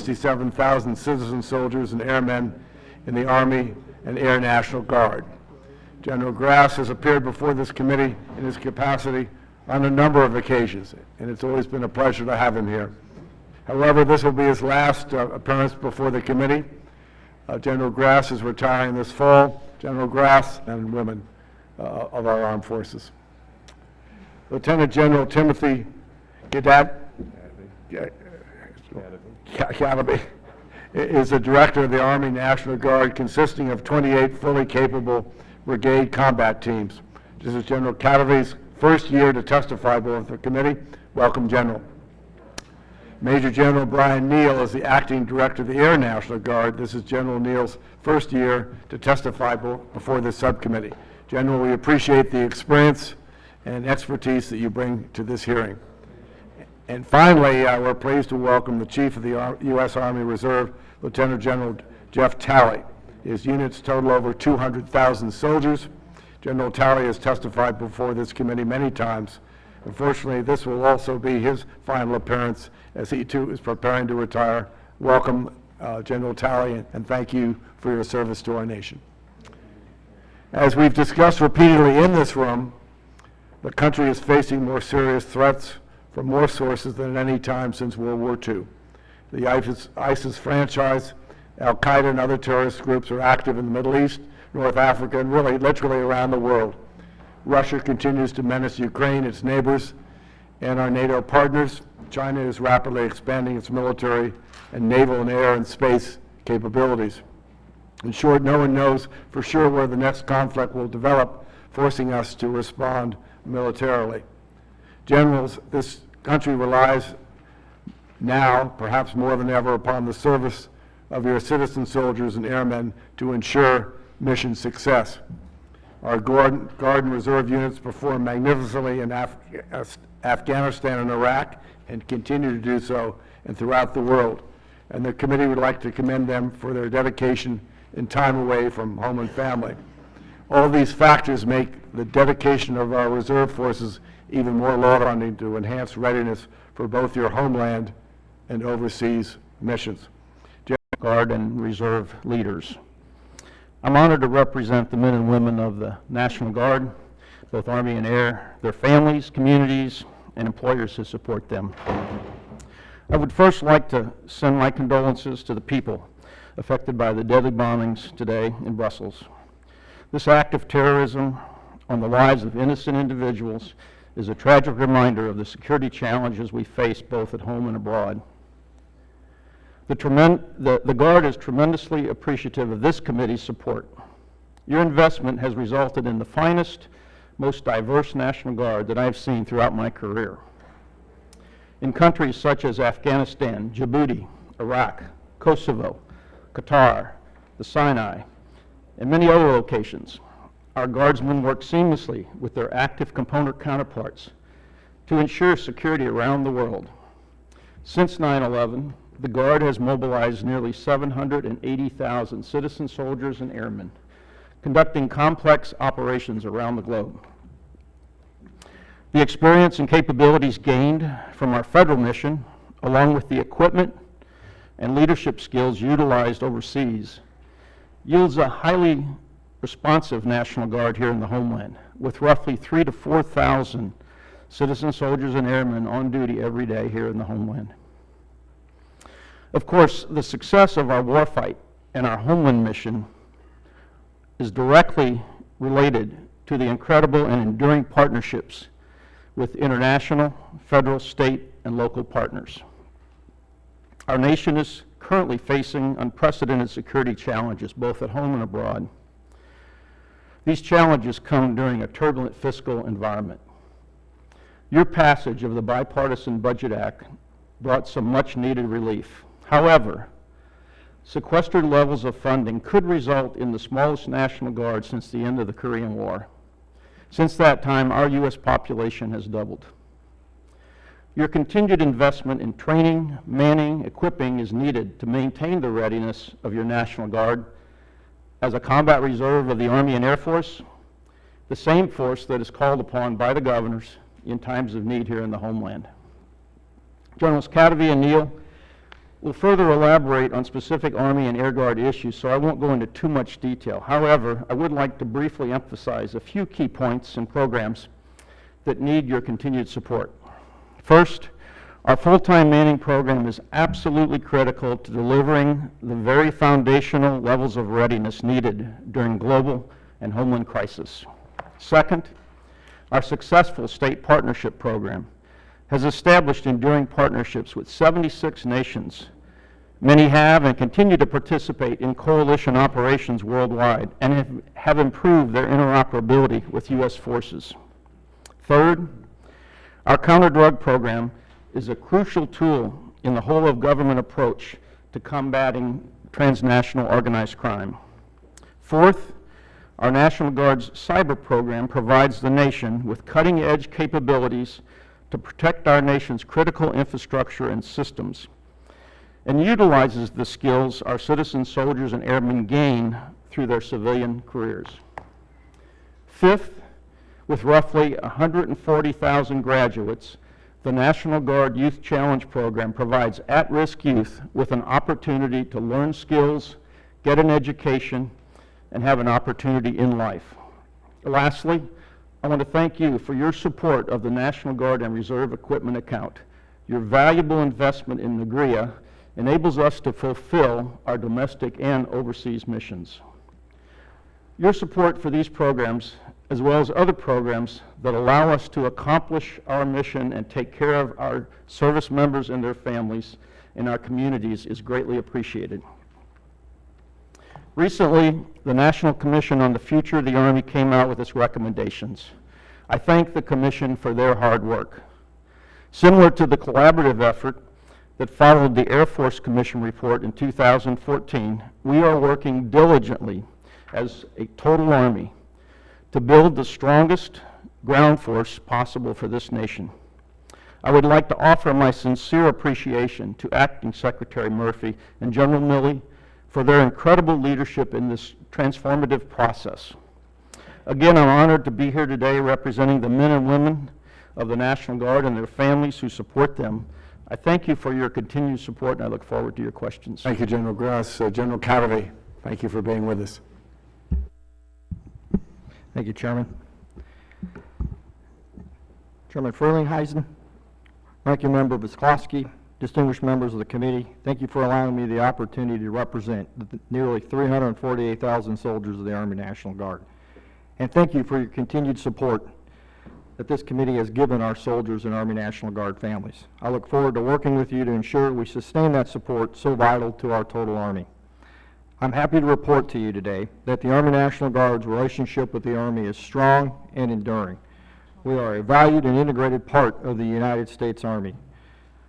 67,000 citizen soldiers and airmen in the Army and Air National Guard. General Grass has appeared before this committee in his capacity on a number of occasions, and it's always been a pleasure to have him here. However, this will be his last appearance before the committee. General Grass is retiring this fall. General Grass and women of our armed forces. Lieutenant General Timothy Kadavy is the director of the Army National Guard, consisting of 28 fully capable brigade combat teams. This is General Kadavy's first year to testify before the committee. Welcome, General. Major General Brian Neal is the acting director of the Air National Guard. This is General Neal's first year to testify before this subcommittee. General, we appreciate the experience and expertise that you bring to this hearing. And finally, we're pleased to welcome the Chief of the U.S. Army Reserve, Lieutenant General Jeff Talley. His units total over 200,000 soldiers. General Talley has testified before this committee many times. Unfortunately, this will also be his final appearance as he too is preparing to retire. Welcome, General Talley, and thank you for your service to our nation. As we've discussed repeatedly in this room, the country is facing more serious threats from more sources than at any time since World War II. The ISIS franchise, Al-Qaeda, and other terrorist groups are active in the Middle East, North Africa, and really literally around the world. Russia continues to menace Ukraine, its neighbors, and our NATO partners. China is rapidly expanding its military and naval and air and space capabilities. In short, no one knows for sure where the next conflict will develop, forcing us to respond militarily. Generals, this country relies now, perhaps more than ever, upon the service of your citizen soldiers and airmen to ensure mission success. Our Guard and Reserve units perform magnificently in Afghanistan and Iraq and continue to do so and throughout the world. And the committee would like to commend them for their dedication and time away from home and family. All these factors make the dedication of our reserve forces even more laudable to enhance readiness for both your homeland and overseas missions. Guard and Reserve leaders. I'm honored to represent the men and women of the National Guard, both Army and Air, their families, communities, and employers who support them. I would first like to send my condolences to the people affected by the deadly bombings today in Brussels. This act of terrorism on the lives of innocent individuals is a tragic reminder of the security challenges we face both at home and abroad. The Guard is tremendously appreciative of this committee's support. Your investment has resulted in the finest, most diverse National Guard that I've seen throughout my career. In countries such as Afghanistan, Djibouti, Iraq, Kosovo, Qatar, the Sinai, and many other locations, our Guardsmen work seamlessly with their active component counterparts to ensure security around the world. Since 9/11, the Guard has mobilized nearly 780,000 citizen soldiers and airmen, conducting complex operations around the globe. The experience and capabilities gained from our federal mission, along with the equipment and leadership skills utilized overseas, yields a highly responsive National Guard here in the homeland, with roughly 3,000 to 4,000 citizen soldiers and airmen on duty every day here in the homeland. Of course, the success of our warfight and our homeland mission is directly related to the incredible and enduring partnerships with international, federal, state, and local partners. Our nation is currently facing unprecedented security challenges, both at home and abroad. These challenges come during a turbulent fiscal environment. Your passage of the Bipartisan Budget Act brought some much-needed relief. However, sequestered levels of funding could result in the smallest National Guard since the end of the Korean War. Since that time, our U.S. population has doubled. Your continued investment in training, manning, equipping is needed to maintain the readiness of your National Guard as a combat reserve of the Army and Air Force, the same force that is called upon by the governors in times of need here in the homeland. Generals Kadavy and Neal, will further elaborate on specific Army and Air Guard issues, so I won't go into too much detail. However, I would like to briefly emphasize a few key points and programs that need your continued support. First, our full-time manning program is absolutely critical to delivering the very foundational levels of readiness needed during global and homeland crisis. Second, our successful state partnership program has established enduring partnerships with 76 nations. Many have and continue to participate in coalition operations worldwide and have improved their interoperability with U.S. forces. Third, our counter-drug program is a crucial tool in the whole-of-government approach to combating transnational organized crime. Fourth, our National Guard's cyber program provides the nation with cutting-edge capabilities to protect our nation's critical infrastructure and systems, and utilizes the skills our citizen soldiers and airmen gain through their civilian careers. Fifth, with roughly 140,000 graduates, the National Guard Youth Challenge Program provides at-risk youth with an opportunity to learn skills, get an education, and have an opportunity in life. Lastly, I want to thank you for your support of the National Guard and Reserve Equipment account. Your valuable investment in NGREA enables us to fulfill our domestic and overseas missions. Your support for these programs, as well as other programs that allow us to accomplish our mission and take care of our service members and their families in our communities, is greatly appreciated. Recently, the National Commission on the Future of the Army came out with its recommendations. I thank the Commission for their hard work. Similar to the collaborative effort that followed the Air Force Commission report in 2014, we are working diligently as a total Army to build the strongest ground force possible for this nation. I would like to offer my sincere appreciation to Acting Secretary Murphy and General Milley for their incredible leadership in this transformative process. Again, I'm honored to be here today representing the men and women of the National Guard and their families who support them. I thank you for your continued support, and I look forward to your questions. Thank you, General Grass. General Kadavy, thank you for being with us. Thank you, Chairman. Chairman Frelinghuysen, Ranking Member Visklosky, distinguished members of the committee, thank you for allowing me the opportunity to represent the nearly 348,000 soldiers of the Army National Guard. And thank you for your continued support that this committee has given our soldiers and Army National Guard families. I look forward to working with you to ensure we sustain that support so vital to our total Army. I'm happy to report to you today that the Army National Guard's relationship with the Army is strong and enduring. We are a valued and integrated part of the United States Army.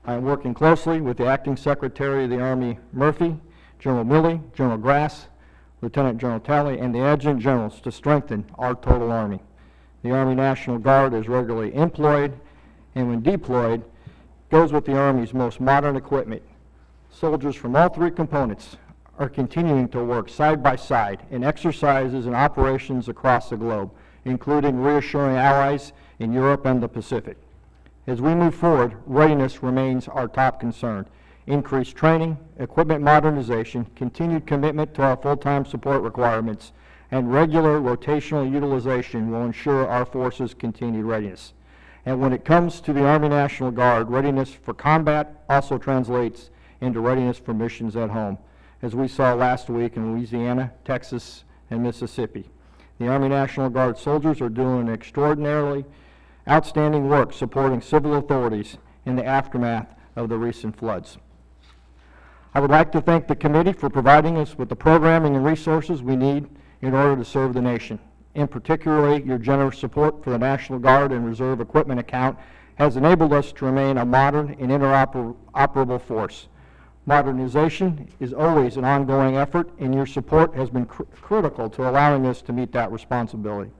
I am working closely with the Acting Secretary of the Army, Murphy, General Milley, General Grass, Lieutenant General Talley, and the Adjutant Generals to strengthen our total Army. The Army National Guard is regularly employed, and when deployed, goes with the Army's most modern equipment. Soldiers from all three components are continuing to work side by side in exercises and operations across the globe, including reassuring allies in Europe and the Pacific. As we move forward, readiness remains our top concern. Increased training, equipment modernization, continued commitment to our full-time support requirements, and regular rotational utilization will ensure our forces' continued readiness. And when it comes to the Army National Guard, readiness for combat also translates into readiness for missions at home, as we saw last week in Louisiana, Texas, and Mississippi. The Army National Guard soldiers are doing extraordinarily outstanding work supporting civil authorities in the aftermath of the recent floods. I would like to thank the committee for providing us with the programming and resources we need in order to serve the nation. In particular, your generous support for the National Guard and Reserve Equipment account has enabled us to remain a modern and interoperable force. Modernization is always an ongoing effort, and your support has been critical to allowing us to meet that responsibility.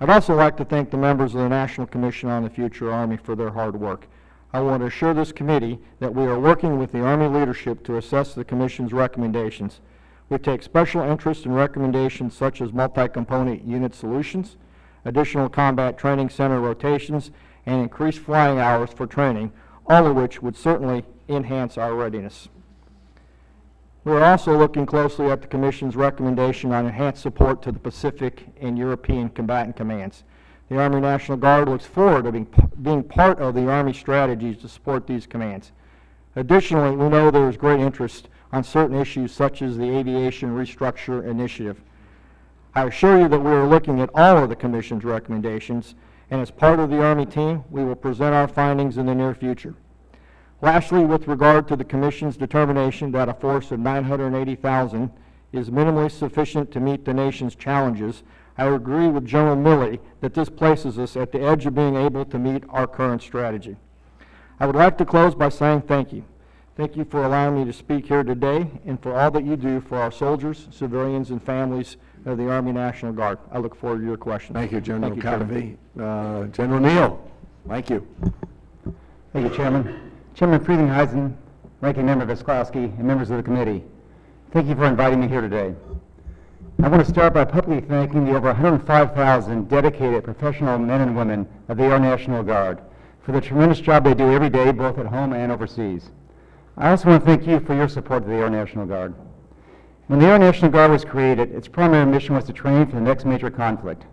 I'd also like to thank the members of the National Commission on the Future Army for their hard work. I want to assure this committee that we are working with the Army leadership to assess the Commission's recommendations. We take special interest in recommendations such as multi-component unit solutions, additional combat training center rotations, and increased flying hours for training, all of which would certainly enhance our readiness. We are also looking closely at the Commission's recommendation on enhanced support to the Pacific and European combatant commands. The Army National Guard looks forward to being part of the Army strategies to support these commands. Additionally, we know there is great interest on certain issues such as the Aviation Restructure Initiative. I assure you that we are looking at all of the Commission's recommendations, and as part of the Army team, we will present our findings in the near future. Lastly, with regard to the Commission's determination that a force of 980,000 is minimally sufficient to meet the nation's challenges, I agree with General Milley that this places us at the edge of being able to meet our current strategy. I would like to close by saying thank you. Thank you for allowing me to speak here today and for all that you do for our soldiers, civilians, and families of the Army National Guard. I look forward to your questions. Thank you, General Thank you, Kadavy. General Neal, thank you. Thank you, Chairman. Chairman Frelinghuysen, Ranking Member Visklowski, and members of the committee, thank you for inviting me here today. I want to start by publicly thanking the over 105,000 dedicated professional men and women of the Air National Guard for the tremendous job they do every day, both at home and overseas. I also want to thank you for your support of the Air National Guard. When the Air National Guard was created, its primary mission was to train for the next major conflict.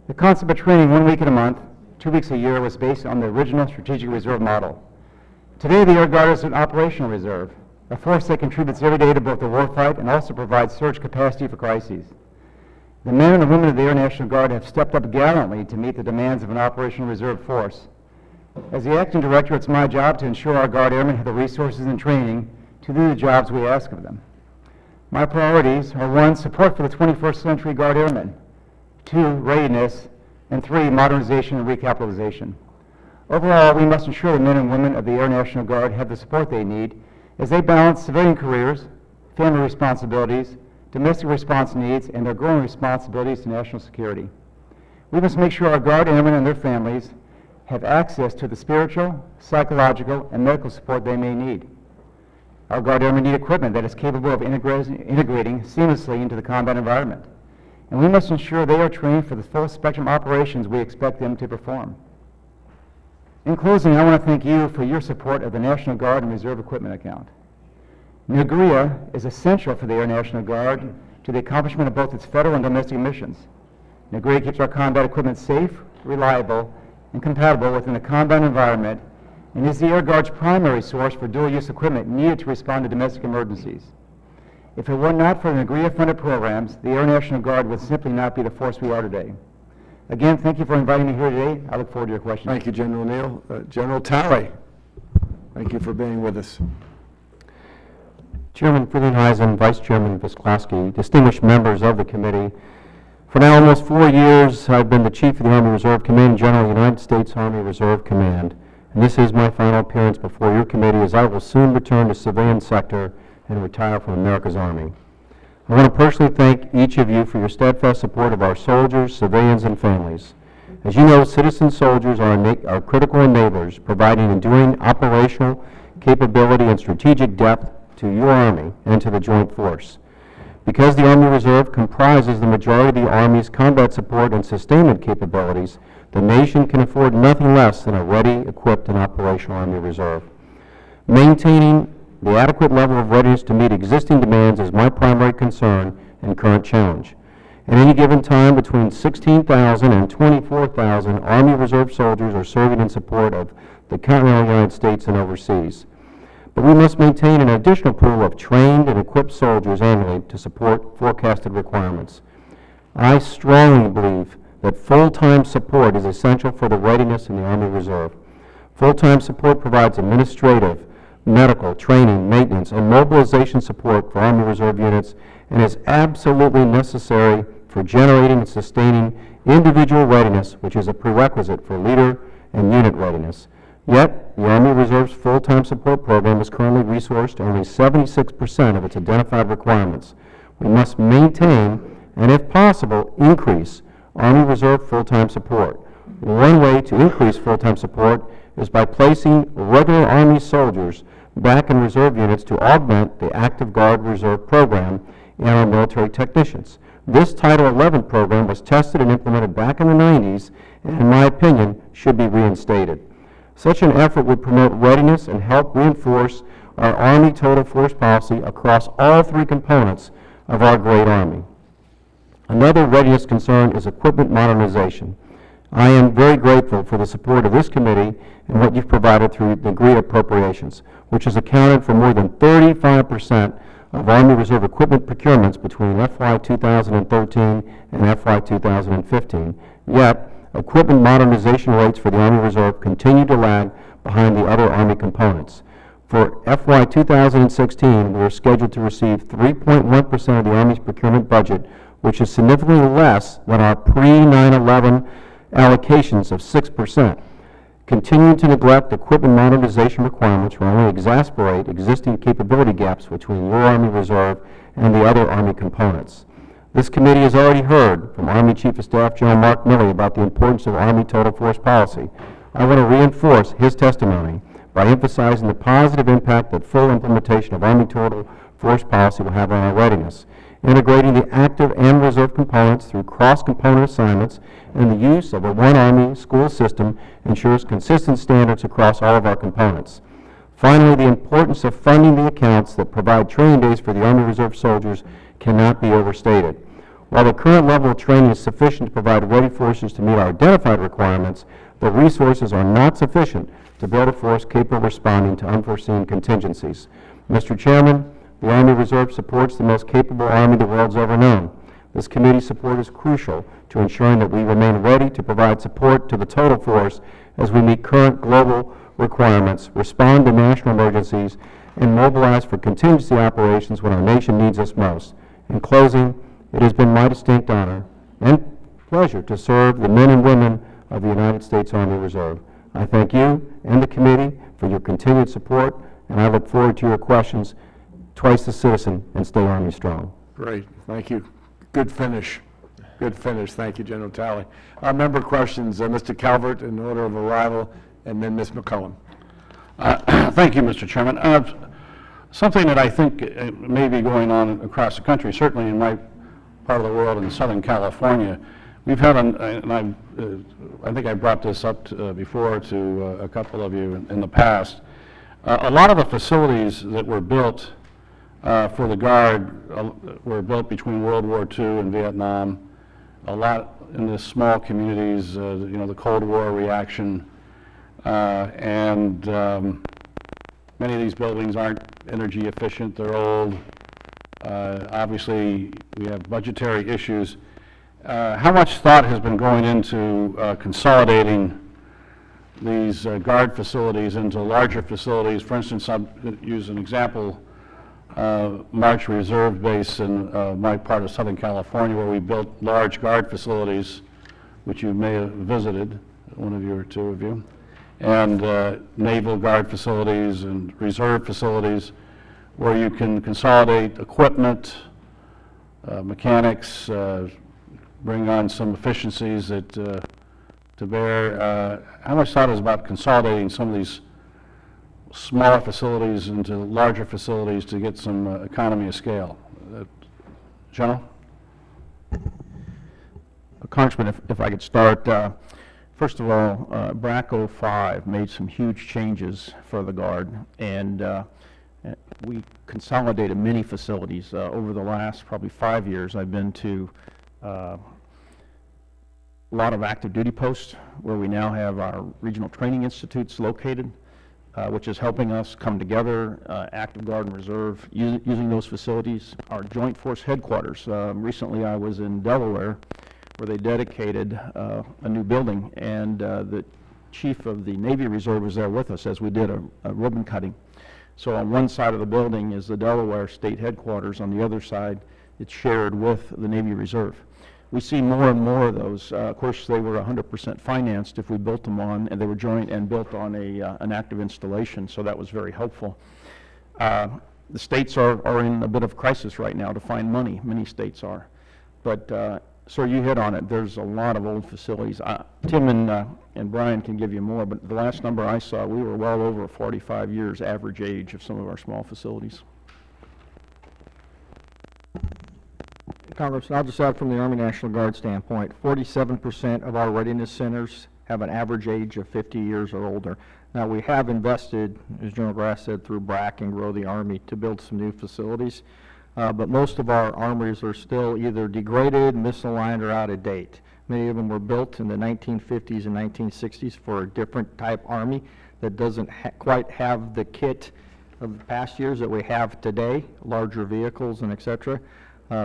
The concept of training 1 week in a month, 2 weeks a year, was based on the original Strategic Reserve model. Today, the Air Guard is an operational reserve, a force that contributes every day to both the warfight and also provides surge capacity for crises. The men and women of the Air National Guard have stepped up gallantly to meet the demands of an operational reserve force. As the acting director, it's my job to ensure our Guard airmen have the resources and training to do the jobs we ask of them. My priorities are 1, support for the 21st century Guard airmen, 2, readiness, and 3, modernization and recapitalization. Overall, we must ensure the men and women of the Air National Guard have the support they need as they balance civilian careers, family responsibilities, domestic response needs, and their growing responsibilities to national security. We must make sure our Guard airmen and their families have access to the spiritual, psychological, and medical support they may need. Our Guard airmen need equipment that is capable of integrating seamlessly into the combat environment. And we must ensure they are trained for the full spectrum operations we expect them to perform. In closing, I want to thank you for your support of the National Guard and Reserve Equipment Account. NGREA is essential for the Air National Guard to the accomplishment of both its federal and domestic missions. NGREA keeps our combat equipment safe, reliable, and compatible within the combat environment, and is the Air Guard's primary source for dual-use equipment needed to respond to domestic emergencies. If it were not for the NGREA-funded programs, the Air National Guard would simply not be the force we are today. Again, thank you for inviting me here today. I look forward to your questions. Thank you, General Neal. General Talley, thank you for being with us. Chairman Frelinghuysen, Vice Chairman Visklowski, distinguished members of the committee, for now almost 4 years I've been the Chief of the Army Reserve Command General of the United States Army Reserve Command, and this is my final appearance before your committee as I will soon return to civilian sector and retire from America's Army. I want to personally thank each of you for your steadfast support of our soldiers, civilians, and families. As you know, citizen soldiers are critical enablers, providing enduring operational capability and strategic depth to your Army and to the Joint Force. Because the Army Reserve comprises the majority of the Army's combat support and sustainment capabilities, the nation can afford nothing less than a ready, equipped, and operational Army Reserve. Maintaining the adequate level of readiness to meet existing demands is my primary concern and current challenge. At any given time, between 16,000 and 24,000 Army Reserve soldiers are serving in support of the continental United States and overseas. But we must maintain an additional pool of trained and equipped soldiers annually to support forecasted requirements. I strongly believe that full-time support is essential for the readiness in the Army Reserve. Full-time support provides administrative, medical, training, maintenance, and mobilization support for Army Reserve units and is absolutely necessary for generating and sustaining individual readiness, which is a prerequisite for leader and unit readiness. Yet, the Army Reserve's full-time support program is currently resourced to only 76% of its identified requirements. We must maintain, and if possible, increase Army Reserve full-time support. One way to increase full-time support is by placing regular Army soldiers back in reserve units to augment the Active Guard Reserve program and our military technicians. This Title 11 program was tested and implemented back in the 90s and, in my opinion, should be reinstated. Such an effort would promote readiness and help reinforce our Army total force policy across all three components of our great Army. Another readiness concern is equipment modernization. I am very grateful for the support of this committee and what you've provided through the agreed appropriations, which has accounted for more than 35% of Army Reserve equipment procurements between FY 2013 and FY 2015. Yet, equipment modernization rates for the Army Reserve continue to lag behind the other Army components. For FY 2016, we are scheduled to receive 3.1% of the Army's procurement budget, which is significantly less than our pre-9/11 allocations of 6%. Continuing to neglect equipment modernization requirements will only exacerbate existing capability gaps between your Army Reserve and the other Army components. This committee has already heard from Army Chief of Staff General Mark Milley about the importance of Army total force policy. I want to reinforce his testimony by emphasizing the positive impact that full implementation of Army total force policy will have on our readiness. Integrating the active and reserve components through cross-component assignments and the use of a one Army school system ensures consistent standards across all of our components. Finally, the importance of funding the accounts that provide training days for the Army Reserve soldiers cannot be overstated. While the current level of training is sufficient to provide ready forces to meet our identified requirements, the resources are not sufficient to build a force capable of responding to unforeseen contingencies. Mr. Chairman, the Army Reserve supports the most capable Army the world's ever known. This committee's support is crucial to ensuring that we remain ready to provide support to the total force as we meet current global requirements, respond to national emergencies, and mobilize for contingency operations when our nation needs us most. In closing, it has been my distinct honor and pleasure to serve the men and women of the United States Army Reserve. I thank you and the committee for your continued support, and I look forward to your questions. Twice the citizen, and stay Army strong. Great, thank you. Good finish. Good finish. Thank you, General Talley. Member questions, Mr. Calvert in order of arrival, and then Ms. McCollum. Thank you, Mr. Chairman. Something that I think may be going on across the country, certainly in my part of the world in Southern California, we've had, and I think I brought this up before to a couple of you in the past, a lot of the facilities that were built for the Guard were built between World War II and Vietnam. A lot in the small communities, the Cold War reaction, and many of these buildings aren't energy efficient. They're old. Obviously, we have budgetary issues. How much thought has been going into consolidating these Guard facilities into larger facilities? For instance, I'll use an example. March Reserve Base in my part of Southern California, where we built large Guard facilities, which you may have visited, one of you or two of you, and Naval Guard facilities and Reserve facilities, where you can consolidate equipment, mechanics, bring on some efficiencies that to bear. How much thought is about consolidating some of these smaller facilities into larger facilities to get some economy of scale? General? Congressman, if I could start, first of all, BRAC 05 made some huge changes for the Guard, and we consolidated many facilities. Over the last probably 5 years, I've been to a lot of active duty posts where we now have our regional training institutes located, which is helping us come together, active Guard and Reserve, using those facilities. Our Joint Force Headquarters, recently I was in Delaware, where they dedicated a new building, and the Chief of the Navy Reserve was there with us as we did a ribbon cutting. So on one side of the building is the Delaware State Headquarters, on the other side it's shared with the Navy Reserve. We see more and more of those. Of course, they were 100% financed if we built them on, and they were joint and built on an active installation, so that was very helpful. The states are in a bit of crisis right now to find money. Many states are. But, sir, you hit on it. There's a lot of old facilities. Tim and Brian can give you more, but the last number I saw, we were well over 45 years average age of some of our small facilities. Congressman, I'll just add from the Army National Guard standpoint, 47% of our readiness centers have an average age of 50 years or older. Now, we have invested, as General Grass said, through BRAC and Grow the Army to build some new facilities, but most of our armories are still either degraded, misaligned, or out of date. Many of them were built in the 1950s and 1960s for a different type Army that doesn't quite have the kit of the past years that we have today, larger vehicles and et cetera.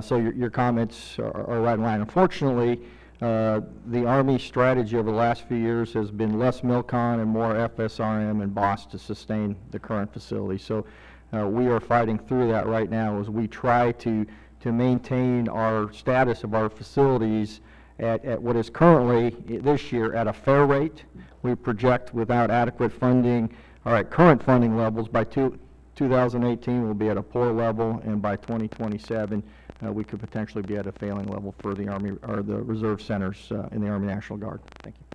So your comments are right in line. Unfortunately, the Army strategy over the last few years has been less MILCON and more FSRM and BOSS to sustain the current facility. So we are fighting through that right now as we try to maintain our status of our facilities at what is currently, this year, at a fair rate. We project without adequate funding, or at current funding levels, by 2018 we'll be at a poor level, and by 2027 we could potentially be at a failing level for the Army, or the Reserve Centers in the Army National Guard. Thank you.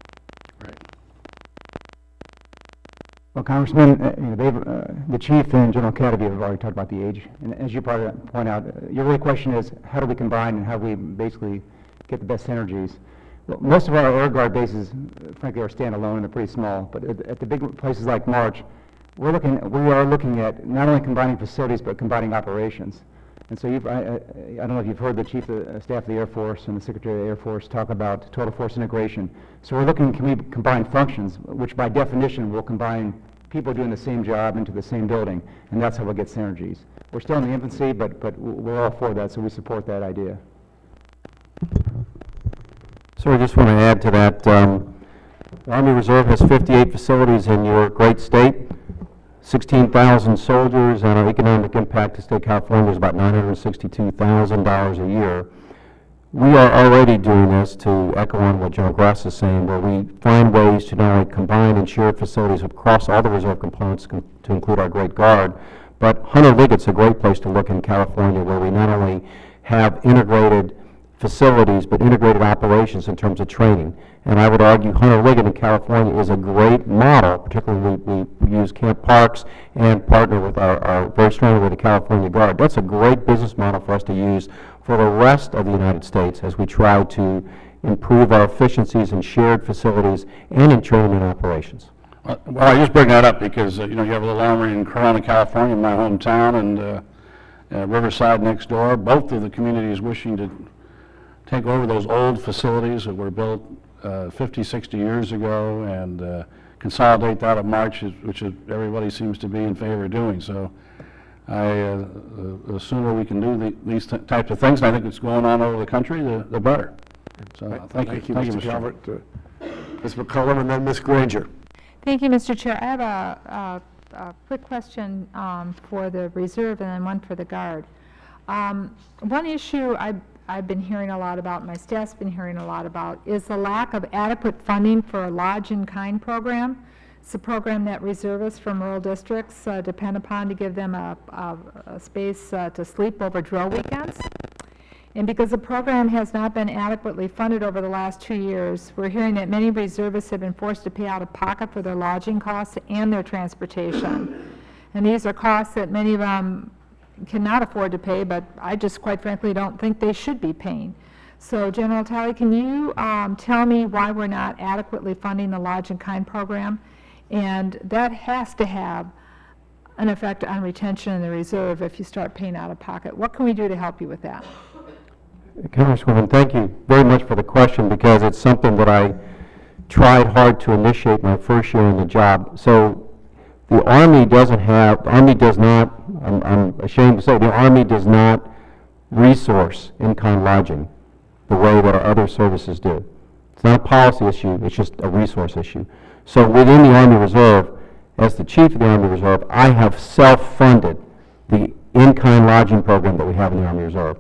Right. Well, Congressman, the Chief and General Kadavy have already talked about the age. And as you point out, your real question is, how do we combine and how do we basically get the best synergies? Well, most of our Air Guard bases, frankly, are standalone and they're pretty small. But at the big places like March, we are looking at not only combining facilities, but combining operations. And so I don't know if you've heard the Chief of Staff of the Air Force and the Secretary of the Air Force talk about total force integration. So we're looking, can we combine functions, which by definition will combine people doing the same job into the same building, and that's how we'll get synergies. We're still in the infancy, but we're all for that, so we support that idea. So I just want to add to that, the Army Reserve has 58 facilities in your great state, 16,000 soldiers, and our economic impact to state of California is about $962,000 a year. We are already doing this, to echo on what General Grass is saying, where we find ways to not only combine and share facilities across all the reserve components to include our Great Guard, but Hunter Liggett's a great place to look in California, where we not only have integrated facilities, but integrated operations in terms of training. And I would argue Hunter Liggett in California is a great model, particularly we use Camp Parks and partner with our very strongly with the California Guard. That's a great business model for us to use for the rest of the United States as we try to improve our efficiencies in shared facilities and in training and operations. Well, I just bring that up because, you have a little armory in Corona, California, my hometown, and Riverside next door. Both of the communities wishing to take over those old facilities that were built 50, 60 years ago and consolidate that at March, which everybody seems to be in favor of doing. So the sooner we can do these types of things, and I think it's going on over the country, the better. So thank you. Thank you, Mr. Calvert. Ms. McCollum and then Ms. Granger. Thank you, Mr. Chair. I have a quick question for the Reserve and then one for the Guard. One issue I've been hearing a lot about, my staff's been hearing a lot about, is the lack of adequate funding for a Lodge-in-Kind program. It's a program that reservists from rural districts depend upon to give them a space to sleep over drill weekends. And because the program has not been adequately funded over the last 2 years, we're hearing that many reservists have been forced to pay out of pocket for their lodging costs and their transportation. And these are costs that many of them cannot afford to pay, but I just quite frankly don't think they should be paying. So General Talley, can you tell me why we're not adequately funding the Lodge-in-Kind program? And that has to have an effect on retention in the reserve if you start paying out of pocket. What can we do to help you with that? Congresswoman, thank you very much for the question, because it's something that I tried hard to initiate my first year in the job. So the Army does not, I'm ashamed to say, the Army does not resource in-kind lodging the way that our other services do. It's not a policy issue, it's just a resource issue. So within the Army Reserve, as the Chief of the Army Reserve, I have self-funded the in-kind lodging program that we have in the Army Reserve.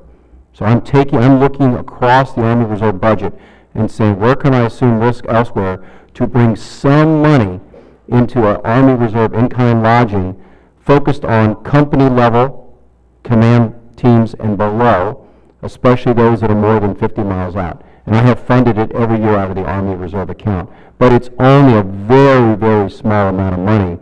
So I'm looking across the Army Reserve budget and saying, where can I assume risk elsewhere to bring some money into our Army Reserve in-kind lodging focused on company level command teams and below, especially those that are more than 50 miles out. And I have funded it every year out of the Army Reserve account. But it's only a very, very small amount of money.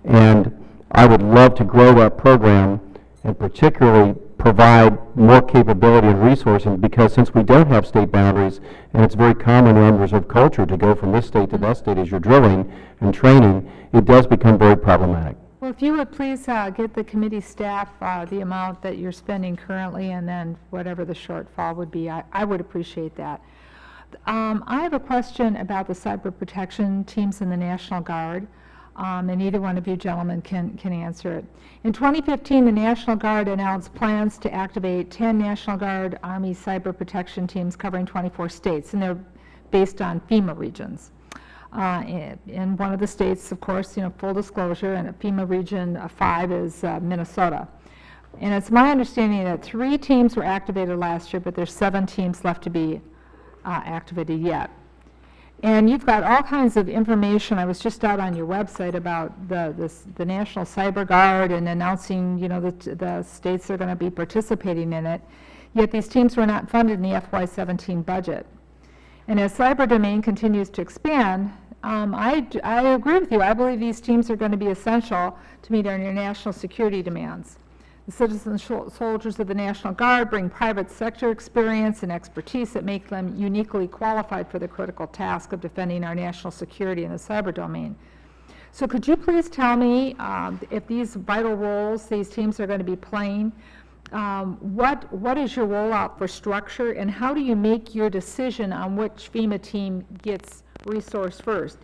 And I would love to grow that program and particularly provide more capability and resourcing, because since we don't have state boundaries, and it's very common in Army Reserve culture to go from this state to that state as you're drilling and training, it does become very problematic. Well, if you would please get the committee staff the amount that you're spending currently, and then whatever the shortfall would be, I would appreciate that. I have a question about the cyber protection teams in the National Guard, and either one of you gentlemen can answer it. In 2015, the National Guard announced plans to activate 10 National Guard Army cyber protection teams covering 24 states, and they're based on FEMA regions. In one of the states, of course, full disclosure, and FEMA region 5 is Minnesota. And it's my understanding that 3 teams were activated last year, but there's 7 teams left to be activated yet. And you've got all kinds of information. I was just out on your website about the National Cyber Guard and announcing, the states that are going to be participating in it. Yet these teams were not funded in the FY17 budget. And as cyber domain continues to expand, I agree with you. I believe these teams are going to be essential to meet our national security demands. The citizen soldiers of the National Guard bring private sector experience and expertise that make them uniquely qualified for the critical task of defending our national security in the cyber domain. So could you please tell me if these vital roles these teams are going to be playing, what is your rollout for structure, and how do you make your decision on which FEMA team gets resourced first?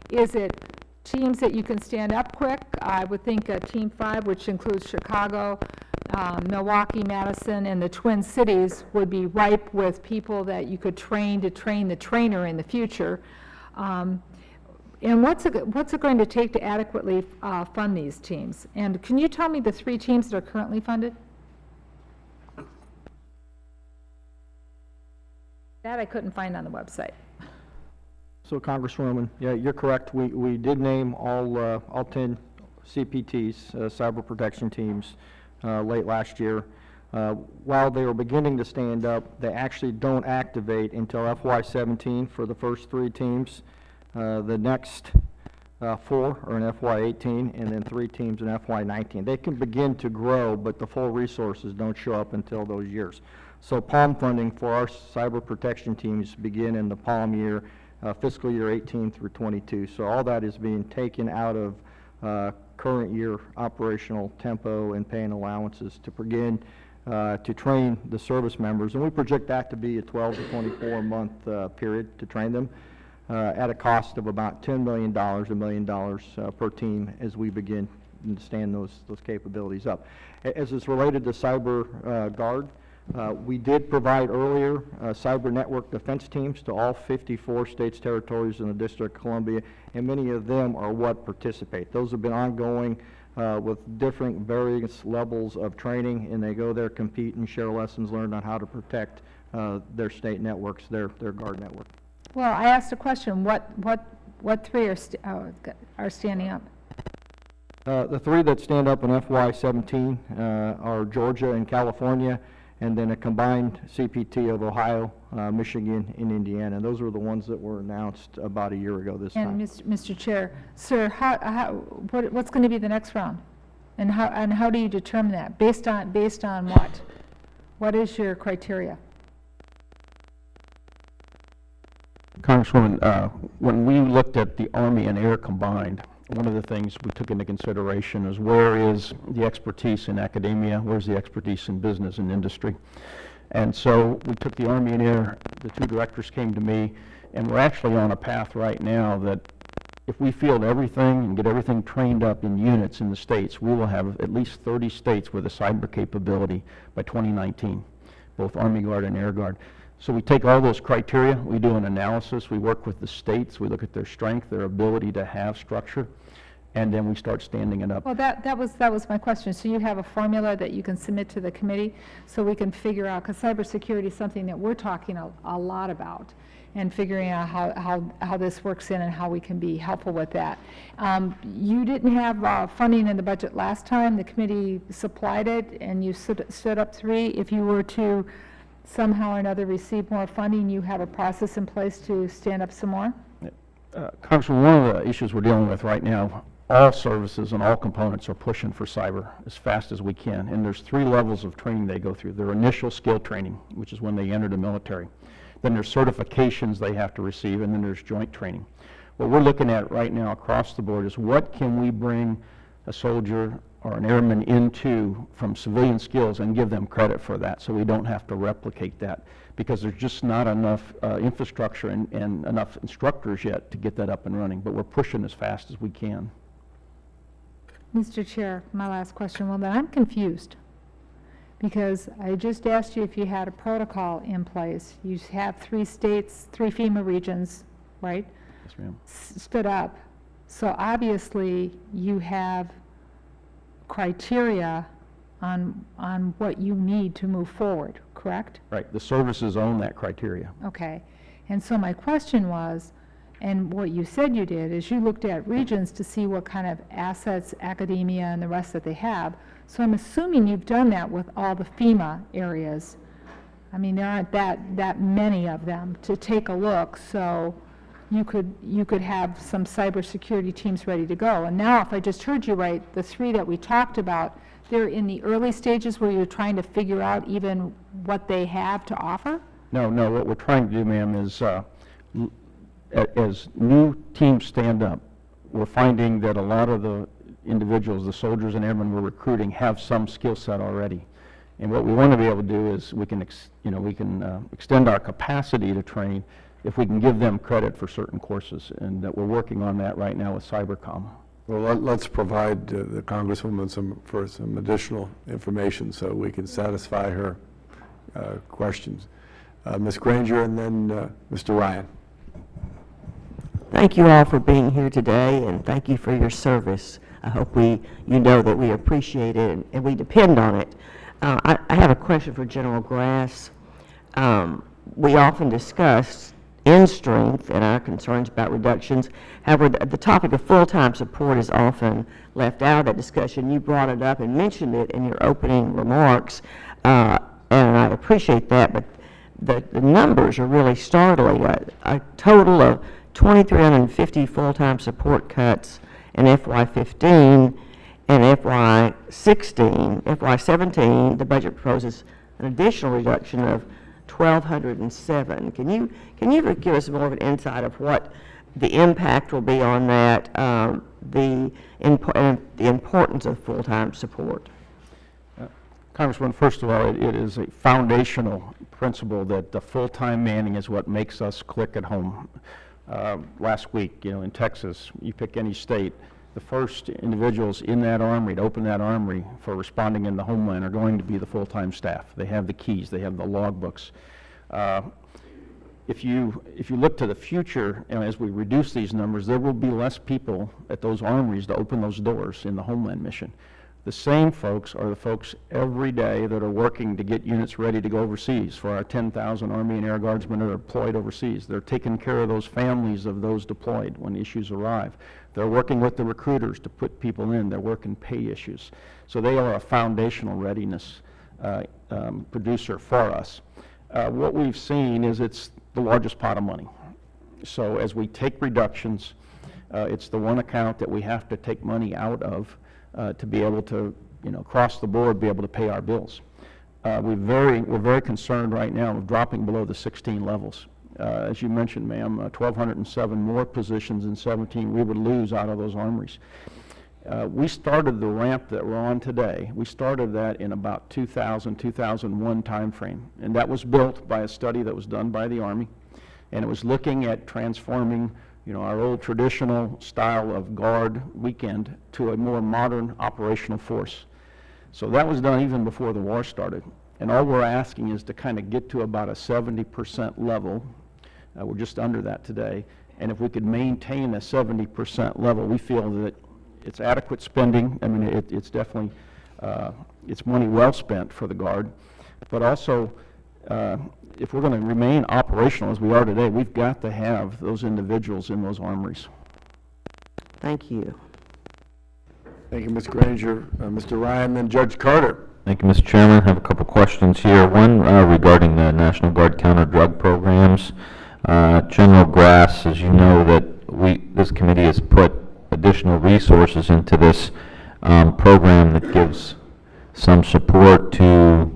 Is it teams that you can stand up quick? I would think Team 5, which includes Chicago, Milwaukee, Madison, and the Twin Cities, would be ripe with people that you could train to train the trainer in the future. And what's it going to take to adequately fund these teams? And can you tell me the 3 teams that are currently funded? That I couldn't find on the website. So, Congresswoman, yeah, you're correct. We did name all 10 CPTs, cyber protection teams, late last year. While they were beginning to stand up, they actually don't activate until FY17 for the first 3 teams. The next 4 are in FY18, and then 3 teams in FY19. They can begin to grow, but the full resources don't show up until those years. So PALM funding for our cyber protection teams begin in the PALM year, fiscal year 18 through 22. So all that is being taken out of current year operational tempo and paying allowances to begin to train the service members. And we project that to be a 12 to 24 month period to train them at a cost of about $10 million, $1 million per team as we begin to stand those capabilities up. As it's related to Cyber Guard, we did provide earlier cyber network defense teams to all 54 states, territories in the District of Columbia, and many of them are what participate. Those have been ongoing with different various levels of training, and they go there, compete, and share lessons learned on how to protect their state networks, their Guard network. Well, I asked a question. What 3 are standing up? The 3 that stand up in FY17 are Georgia and California, and then a combined CPT of Ohio, Michigan, and Indiana. And those were the ones that were announced about a year ago this time. And Mr. Chair, sir, what's going to be the next round? And how do you determine that? Based on what? What is your criteria? Congresswoman, when we looked at the Army and Air combined, one of the things we took into consideration is where is the expertise in academia, where's the expertise in business and industry. And so we took the Army and Air, the 2 directors came to me, and we're actually on a path right now that if we field everything and get everything trained up in units in the states, we will have at least 30 states with a cyber capability by 2019, both Army Guard and Air Guard. So we take all those criteria, we do an analysis, we work with the states, we look at their strength, their ability to have structure, and then we start standing it up. Well, that was my question. So you have a formula that you can submit to the committee so we can figure out, because cybersecurity is something that we're talking a lot about, and figuring out how this works in and how we can be helpful with that. You didn't have funding in the budget last time. The committee supplied it, and you stood up 3. If you were to somehow or another receive more funding, you have a process in place to stand up some more? Congressman, one of the issues we're dealing with right now, all services and all components are pushing for cyber as fast as we can. And there's 3 levels of training they go through. Their initial skill training, which is when they enter the military. Then there's certifications they have to receive, and then there's joint training. What we're looking at right now across the board is what can we bring a soldier or an airman into from civilian skills and give them credit for that, so we don't have to replicate that, because there's just not enough infrastructure and enough instructors yet to get that up and running, but we're pushing as fast as we can. Mr. Chair, my last question. Well, then I'm confused, because I just asked you if you had a protocol in place. You have 3 states, 3 FEMA regions, right? Yes, ma'am. Stood up. So obviously you have criteria on what you need to move forward, correct? Right, the services own that criteria. Okay. And so my question was, and what you said you did, is you looked at regions to see what kind of assets, academia, and the rest that they have. So I'm assuming you've done that with all the FEMA areas. I mean, there aren't that many of them to take a look, so you could have some cybersecurity teams ready to go. And now, if I just heard you right, the 3 that we talked about, they're in the early stages where you're trying to figure out even what they have to offer? No, what we're trying to do, ma'am, is as new teams stand up, we're finding that a lot of the individuals, the soldiers and airmen we're recruiting, have some skill set already. And what we want to be able to do is we can extend our capacity to train if we can give them credit for certain courses, and that we're working on that right now with Cybercom. Well, let's provide the Congresswoman some additional information so we can satisfy her questions. Ms. Granger, and then Mr. Ryan. Thank you all for being here today, and thank you for your service. I hope you know that we appreciate it and we depend on it. I have a question for General Grass. We often discuss in strength and our concerns about reductions. However, the topic of full-time support is often left out of that discussion. You brought it up and mentioned it in your opening remarks, and I appreciate that, but the numbers are really startling. A total of 2,350 full-time support cuts in FY15 and FY16. FY17, the budget proposes an additional reduction of 1,207. Can you give us more of an insight of what the impact will be on that, the importance of full-time support? Congressman, first of all, it is a foundational principle that the full-time manning is what makes us click at home. Last week, in Texas, you pick any state, the first individuals in that armory to open that armory for responding in the homeland are going to be the full-time staff. They have the keys, they have the logbooks. If you look to the future, as we reduce these numbers, there will be less people at those armories to open those doors in the homeland mission. The same folks are the folks every day that are working to get units ready to go overseas for our 10,000 Army and Air Guardsmen that are deployed overseas. They're taking care of those families of those deployed when issues arrive. They're working with the recruiters to put people in. They're working pay issues. So they are a foundational readiness producer for us. What we've seen is it's the largest pot of money. So as we take reductions, it's the one account that we have to take money out of to be able to, across the board, be able to pay our bills. We're very concerned right now of dropping below the 16 levels. As you mentioned, ma'am, 1,207 more positions in 17 we would lose out of those armories. We started the ramp that we're on today. We started that in about 2000, 2001 timeframe, and that was built by a study that was done by the Army, and it was looking at transforming our old traditional style of guard weekend to a more modern operational force. So that was done even before the war started. And all we're asking is to kind of get to about a 70% level. We're just under that today. And if we could maintain a 70% level, we feel that it's adequate spending. I mean, it's definitely, it's money well spent for the Guard. But also, if we're going to remain operational as we are today, we've got to have those individuals in those armories. Thank you. Thank you, Ms. Granger. Mr. Ryan, then Judge Carter. Thank you, Mr. Chairman. I have a couple questions here. One regarding the National Guard counter-drug programs. General Grass, as you know, that this committee has put additional resources into this program that gives some support to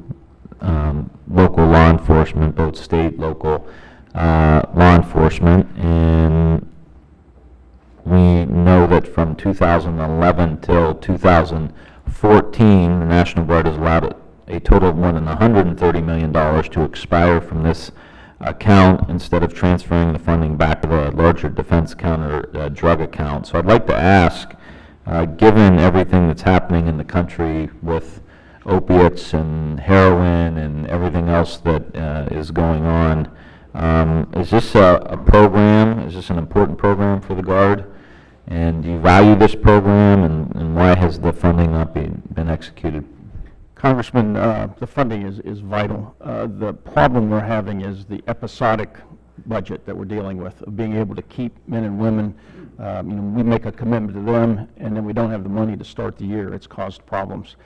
local law enforcement, both state, local law enforcement. And we know that from 2011 till 2014, the National Guard has allowed a total of more than $130 million to expire from this account instead of transferring the funding back to the larger defense counter drug account. So I'd like to ask, given everything that's happening in the country with opiates and heroin and everything else that is going on, is this a program, is this an important program for the Guard? And do you value this program, and why has the funding not been executed? Congressman, the funding is vital. The problem we're having is the episodic budget that we're dealing with, of being able to keep men and women. We make a commitment to them, and then we don't have the money to start the year. It's caused problems.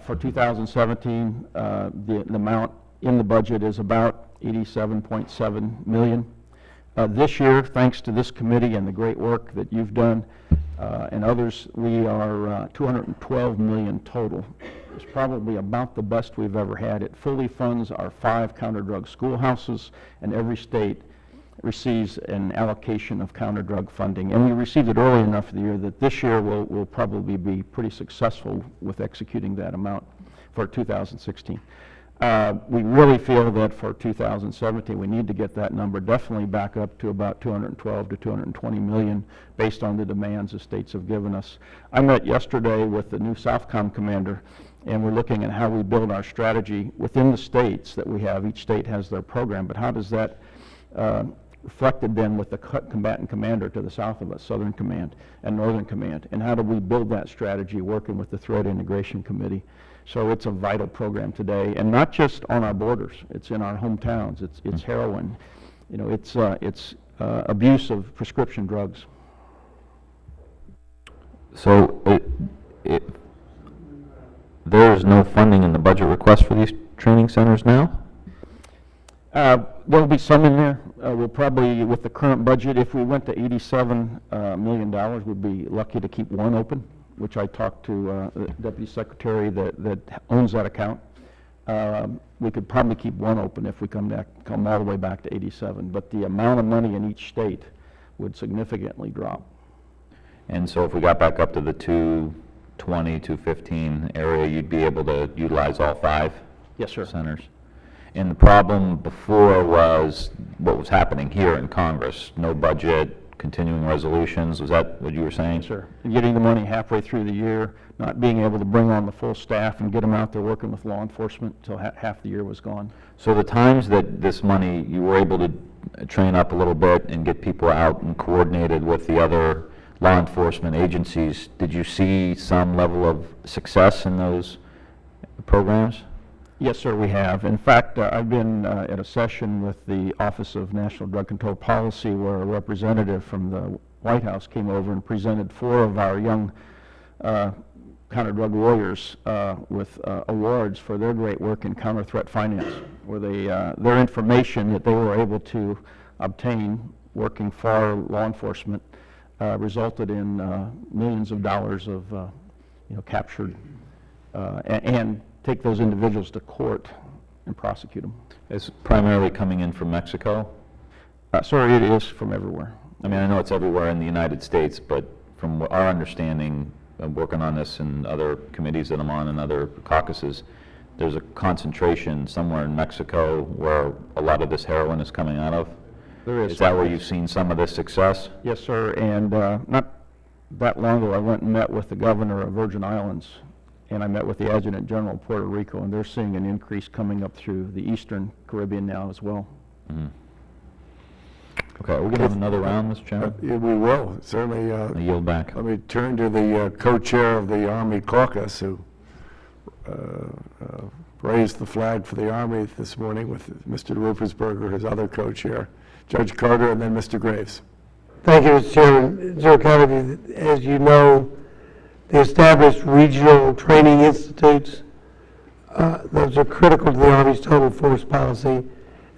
For 2017, the amount in the budget is about $87.7 million. This year, thanks to this committee and the great work that you've done and others, we are $212 million total. It's probably about the best we've ever had. It fully funds our 5 counter-drug schoolhouses, and every state receives an allocation of counter-drug funding. And we received it early enough in the year that this year we'll probably be pretty successful with executing that amount for 2016. We really feel that for 2017, we need to get that number definitely back up to about 212 to 220 million based on the demands the states have given us. I met yesterday with the new Southcom commander, and we're looking at how we build our strategy within the states that we have. Each state has their program, but how does that reflected then with the combatant commander to the south of us, Southern Command and Northern Command, and how do we build that strategy working with the Threat Integration Committee? So it's a vital program today, and not just on our borders. It's in our hometowns. It's heroin. It's abuse of prescription drugs. So there is no funding in the budget request for these training centers now? There'll be some in there. We'll probably, with the current budget, if we went to $87 million, we'd be lucky to keep one open, which I talked to the Deputy Secretary that owns that account. We could probably keep one open if we come all the way back to 87, but the amount of money in each state would significantly drop. And so if we got back up to the 220, 215 area, you'd be able to utilize all 5 Yes, sir. centers? And the problem before was what was happening here in Congress, no budget, continuing resolutions. Was that what you were saying? Yes, sir. And getting the money halfway through the year, not being able to bring on the full staff and get them out there working with law enforcement until half the year was gone. So the times that this money, you were able to train up a little bit and get people out and coordinated with the other law enforcement agencies, did you see some level of success in those programs? Yes, sir, we have. In fact, I've been at a session with the Office of National Drug Control Policy where a representative from the White House came over and presented 4 of our young counter-drug warriors with awards for their great work in counter-threat finance, where their information that they were able to obtain working for law enforcement resulted in millions of dollars of captured and take those individuals to court and prosecute them. It's primarily coming in from Mexico? Sorry, it is from everywhere. I mean, I know it's everywhere in the United States, but from our understanding, working on this in other committees that I'm on and other caucuses, there's a concentration somewhere in Mexico where a lot of this heroin is coming out of. There is. Is that where you've seen some of this success? Yes, sir, and not that long ago, I went and met with the governor of Virgin Islands, and I met with the Adjutant General of Puerto Rico, and they're seeing an increase coming up through the Eastern Caribbean now as well. Mm-hmm. Okay, we're going to have another round, Mr. Chairman? Yeah, we will, certainly. I yield back. Let me turn to the co-chair of the Army caucus who raised the flag for the Army this morning with Mr. Ruppersberger, his other co-chair, Judge Carter, and then Mr. Graves. Thank you, Mr. Chairman. General Kadavy, as you know, the established regional training institutes, those are critical to the Army's total force policy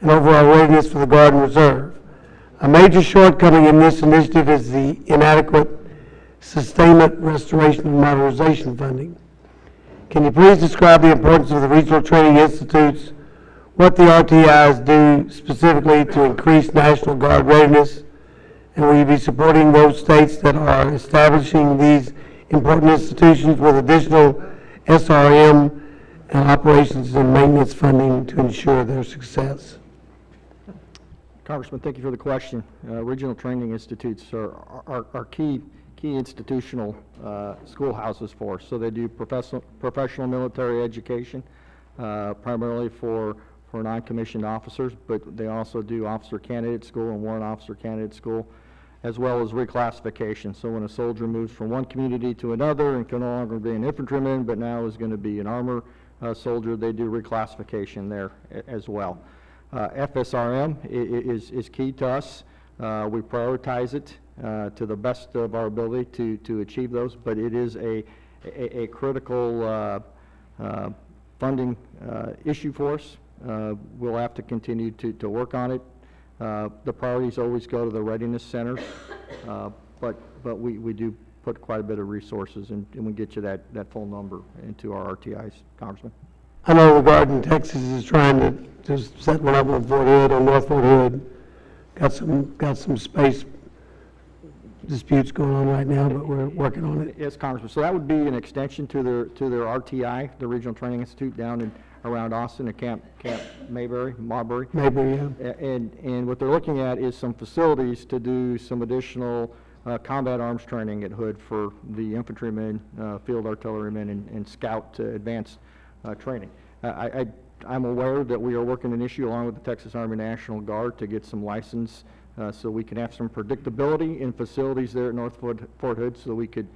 and overall readiness for the Guard and Reserve. A major shortcoming in this initiative is the inadequate sustainment, restoration, and modernization funding. Can you please describe the importance of the regional training institutes, what the RTIs do specifically to increase National Guard readiness, and will you be supporting those states that are establishing these important institutions with additional SRM and operations and maintenance funding to ensure their success? Congressman, thank you for the question. Regional training institutes are key institutional schoolhouses for us. So they do professional military education, primarily for non-commissioned officers, but they also do officer candidate school and warrant officer candidate school, as well as reclassification. So when a soldier moves from one community to another and can no longer be an infantryman, but now is going to be an armor soldier, they do reclassification there as well. FSRM is key to us. We prioritize it to the best of our ability to achieve those, but it is a critical funding issue for us. We'll have to continue to work on it. The priorities always go to the readiness centers, but we do put quite a bit of resources, and we get you that full number into our RTIs, Congressman. I know the Guard in Texas is trying to set one up on Fort Hood, on North Fort Hood. Got some space disputes going on right now, but we're working on it. Yes, Congressman. So that would be an extension to their RTI, the Regional Training Institute, down in around Austin at Camp Marbury. Yeah. And what they're looking at is some facilities to do some additional combat arms training at Hood for the infantrymen, field artillerymen, and scout advanced training. I'm aware that we are working an issue along with the Texas Army National Guard to get some license so we can have some predictability in facilities there at North Fort Hood so we could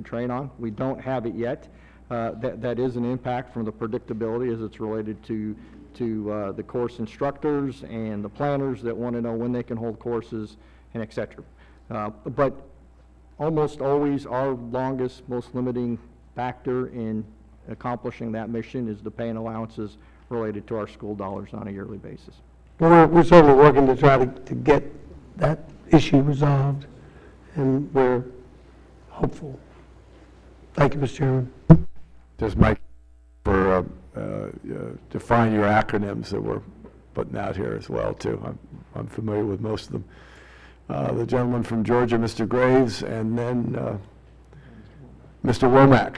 train on. We don't have it yet. That is an impact from the predictability as it's related to the course instructors and the planners that want to know when they can hold courses and et cetera. But almost always our longest, most limiting factor in accomplishing that mission is the pay and allowances related to our school dollars on a yearly basis. We're certainly working to try to get that issue resolved, and we're hopeful. Thank you, Mr. Chairman. Just Mike, for define your acronyms that we're putting out here as well too. I'm familiar with most of them. The gentleman from Georgia, Mr. Graves, and then Mr. Womack.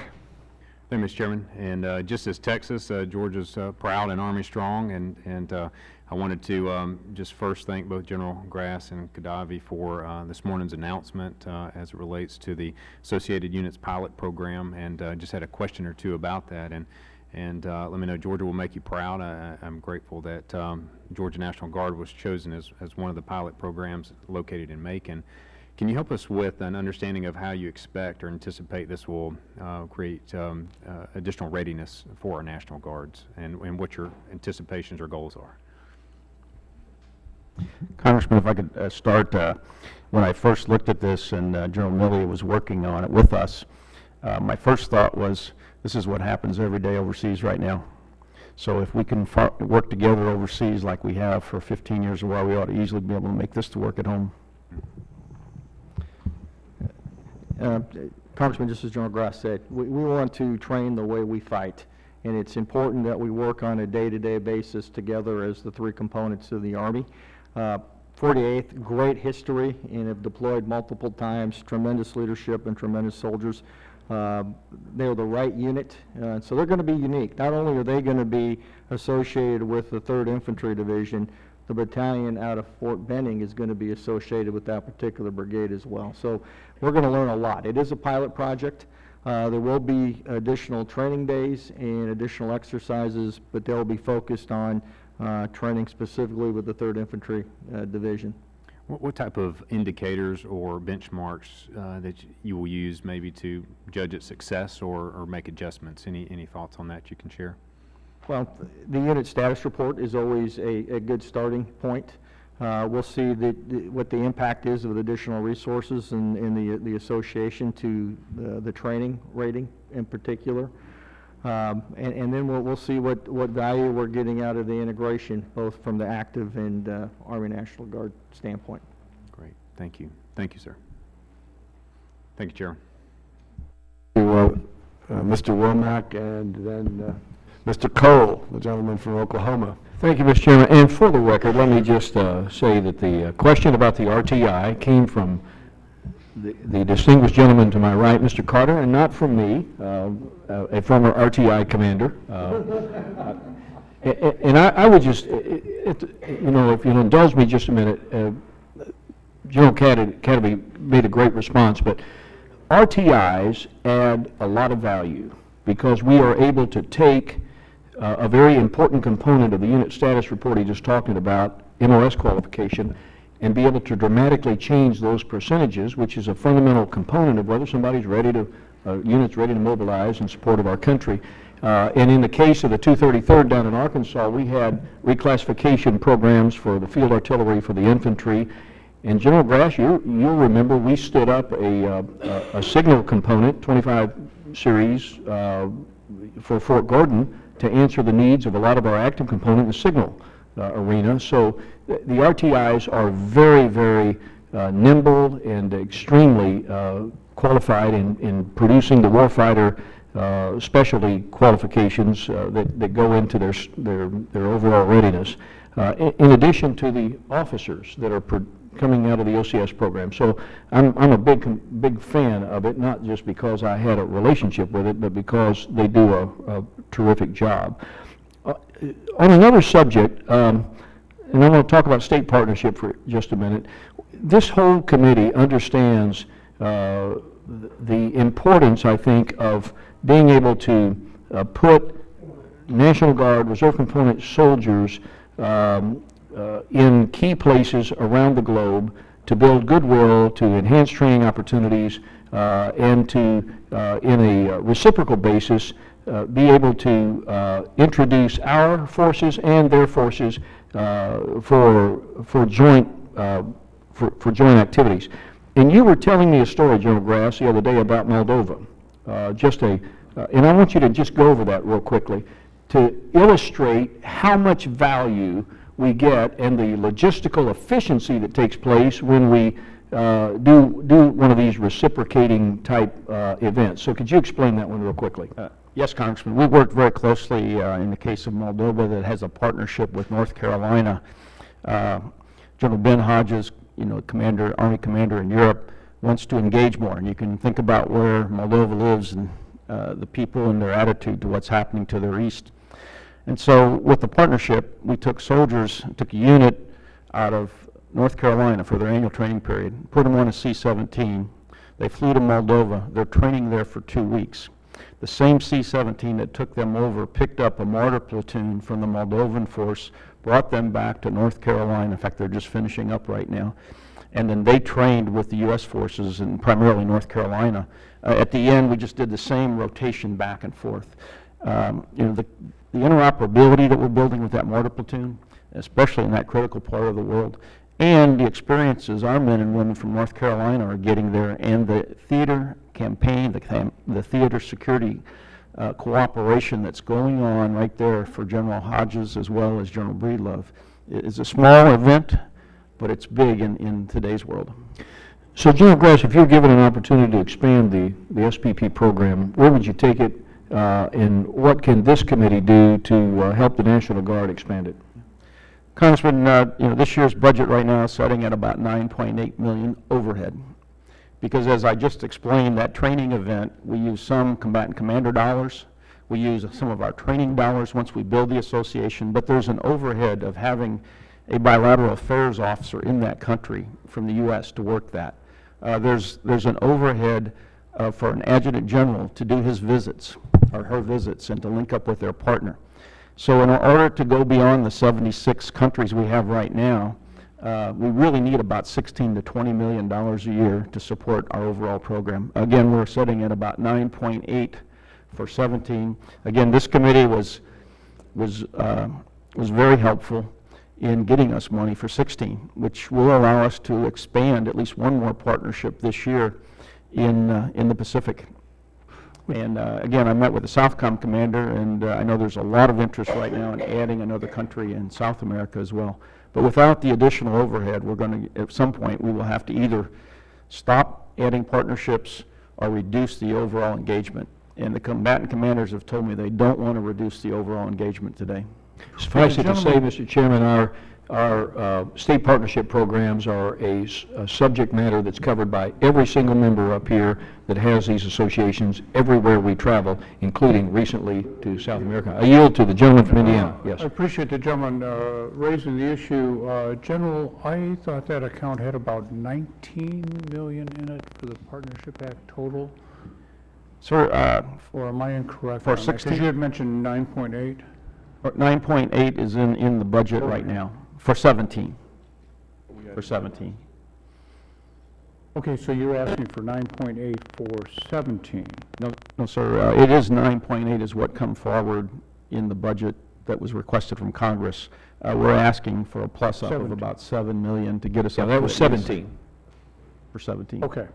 Thank you, Mr. Chairman. And just as Texas, Georgia's proud and Army strong, and I wanted to just first thank both General Grass and Kadavy for this morning's announcement as it relates to the Associated Units pilot program, and just had a question or two about that. And let me know, Georgia will make you proud. I'm grateful that Georgia National Guard was chosen as one of the pilot programs located in Macon. Can you help us with an understanding of how you expect or anticipate this will create additional readiness for our National Guards, and what your anticipations or goals are? Congressman, if I could start, when I first looked at this and General Milley was working on it with us, my first thought was, this is what happens every day overseas right now. So if we can work together overseas like we have for 15 years or while, we ought to easily be able to make this to work at home. Congressman, just as General Grass said, we want to train the way we fight, and it's important that we work on a day-to-day basis together as the three components of the Army. 48th, great history, and have deployed multiple times, tremendous leadership and tremendous soldiers. They're the right unit, so they're going to be unique. Not only are they going to be associated with the 3rd Infantry Division, the battalion out of Fort Benning is going to be associated with that particular brigade as well. So we're going to learn a lot. It is a pilot project. There will be additional training days and additional exercises, but they'll be focused on training specifically with the 3rd Infantry Division. What type of indicators or benchmarks that you will use maybe to judge its success or make adjustments? Any thoughts on that you can share? Well, the unit status report is always a good starting point. We'll see what the impact is of additional resources and the association to the training rating in particular. And then we'll see what value we're getting out of the integration, both from the active and Army National Guard standpoint. Great. Thank you. Thank you, sir. Thank you, Chairman. Mr. Womack, and then Mr. Cole, the gentleman from Oklahoma. Thank you, Mr. Chairman. And for the record, let me just say that the question about the RTI came from the distinguished gentleman to my right, Mr. Carter, and not from me, a former RTI commander. And I would just, you know, if you'll indulge me just a minute, General Kadavy made a great response, but RTIs add a lot of value because we are able to take a very important component of the unit status report he just talking about, MOS qualification, and be able to dramatically change those percentages, which is a fundamental component of whether somebody's ready to, unit's ready to mobilize in support of our country. And in the case of the 233rd down in Arkansas, we had reclassification programs for the field artillery, for the infantry. And General Grass, you'll remember we stood up a signal component, 25 series, for Fort Gordon to answer the needs of a lot of our active component in the signal arena. So the RTIs are very, very nimble and extremely qualified in producing the warfighter specialty qualifications that go into their overall readiness, in addition to the officers that are coming out of the OCS program. So I'm a big fan of it, not just because I had a relationship with it, but because they do a terrific job. On another subject, and I want to talk about state partnership for just a minute, this whole committee understands the importance, I think, of being able to put National Guard, Reserve Component soldiers in key places around the globe to build goodwill, to enhance training opportunities, and to, in a reciprocal basis, be able to introduce our forces and their forces for joint activities. And you were telling me a story, General Grass, the other day about Moldova. And I want you to just go over that real quickly to illustrate how much value we get and the logistical efficiency that takes place when we do one of these reciprocating type events. So could you explain that one real quickly? Yes, Congressman. We worked very closely in the case of Moldova that has a partnership with North Carolina. General Ben Hodges, you know, Army commander in Europe, wants to engage more. And you can think about where Moldova lives and the people and their attitude to what's happening to their east. And so with the partnership, we took a unit out of North Carolina for their annual training period, put them on a C-17. They flew to Moldova. They're training there for 2 weeks. The same C-17 that took them over picked up a mortar platoon from the Moldovan force, brought them back to North Carolina. In fact, they're just finishing up right now. And then they trained with the U.S. forces in primarily North Carolina. At the end, we just did the same rotation back and forth. You know, the interoperability that we're building with that mortar platoon, especially in that critical part of the world, and the experiences our men and women from North Carolina are getting there, and the theater campaign, the theater security cooperation that's going on right there for General Hodges as well as General Breedlove is a small event, but it's big in today's world. So General Grass, if you're given an opportunity to expand the SPP program, where would you take it, and what can this committee do to help the National Guard expand it? Congressman, you know, this year's budget right now is setting at about $9.8 million overhead. Because as I just explained, that training event, we use some combatant commander dollars, we use some of our training dollars once we build the association, but there's an overhead of having a bilateral affairs officer in that country from the U.S. to work that. There's an overhead for an adjutant general to do his visits, or her visits, and to link up with their partner. So in order to go beyond the 76 countries we have right now, we really need about $16 to $20 million a year to support our overall program. Again, we're sitting at about 9.8 for 17. Again, this committee was very helpful in getting us money for 16, which will allow us to expand at least one more partnership this year in the Pacific. And again, I met with the Southcom commander, and I know there's a lot of interest right now in adding another country in South America as well. But without the additional overhead, we're going to, at some point, we will have to either stop adding partnerships or reduce the overall engagement. And the combatant commanders have told me they don't want to reduce the overall engagement today. Suffice it to say, Mr. Chairman, our state partnership programs are a subject matter that's covered by every single member up here that has these associations everywhere we travel, including recently to South America. I yield to the gentleman from Indiana. Yes. I appreciate the gentleman raising the issue. General, I thought that account had about 19 million in it for the Partnership Act total. Sir, Or am I incorrect? For on that? 16 'Cause you had mentioned 9.8. 9.8 is in the budget right now for 17. For 17. Okay, so you're asking for 9.8 for 17. No, sir. It is 9.8 is what come forward in the budget that was requested from Congress. We're asking for a plus up of 17. about 7 million to get us Yeah, up that to was at least 17. For 17. Okay.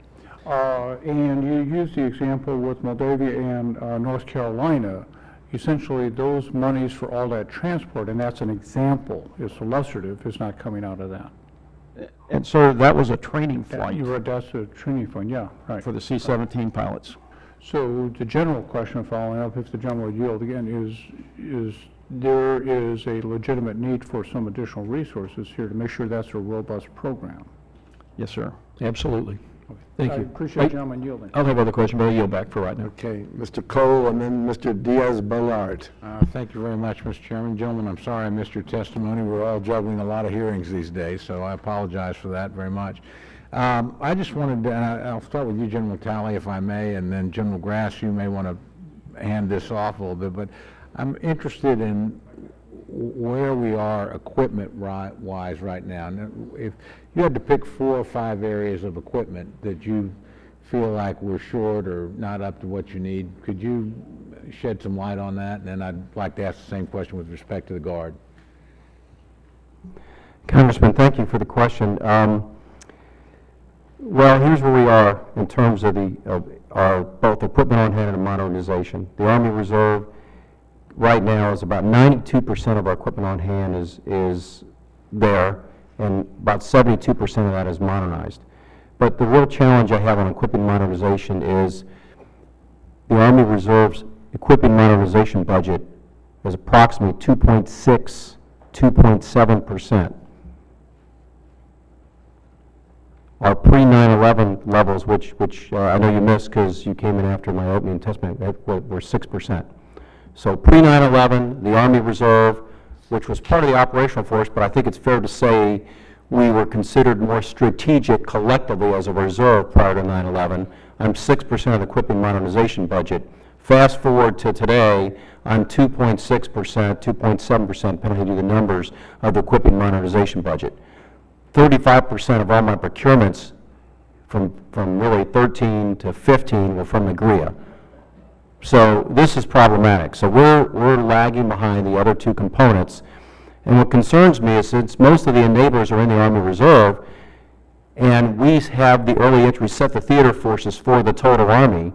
And you used the example with Moldavia and North Carolina. Essentially, those monies for all that transport, and that's an example, it's illustrative, is not coming out of that. And sir, that was a training flight That's a training fund, yeah, right. for the C-17 pilots. So the general question following up, if the gentleman would yield again, is there is a legitimate need for some additional resources here to make sure that's a robust program? Yes, sir. Absolutely. Thank I you. appreciate the gentleman yielding. I'll have other questions, but I'll yield back for right now. Okay, Mr. Cole and then Mr. Diaz-Balart. Thank you very much, Mr. Chairman. Gentlemen, I'm sorry I missed your testimony. We're all juggling a lot of hearings these days, so I apologize for that very much. I just wanted to, I'll start with you, General Talley, if I may, and then General Grass, you may want to hand this off a little bit, but I'm interested in where we are equipment-wise right now. Now, if you had to pick 4 or 5 areas of equipment that you feel like we're short or not up to what you need, could you shed some light on that? And then I'd like to ask the same question with respect to the Guard. Congressman, thank you for the question. Well, here's where we are in terms of our both equipment on hand and modernization. The Army Reserve right now is about 92% of our equipment on hand is there, and about 72% of that is modernized. But the real challenge I have on equipment modernization is the Army Reserve's equipment modernization budget is approximately 2.6, 2.7%. Our pre-9/11 levels, which I know you missed because you came in after my opening testimony, were 6%. So pre-9/11, the Army Reserve, which was part of the operational force, but I think it's fair to say we were considered more strategic collectively as a reserve prior to 9/11. I'm 6% of the equipment modernization budget. Fast forward to today, I'm 2.6%, 2.7%, depending on how you do the numbers, of the equipment modernization budget. 35% of all my procurements from really 13 to 15 were from the GRIA. So this is problematic. So we're lagging behind the other 2 components. And what concerns me is since most of the enablers are in the Army Reserve, and we have the early entry set the theater forces for the total Army,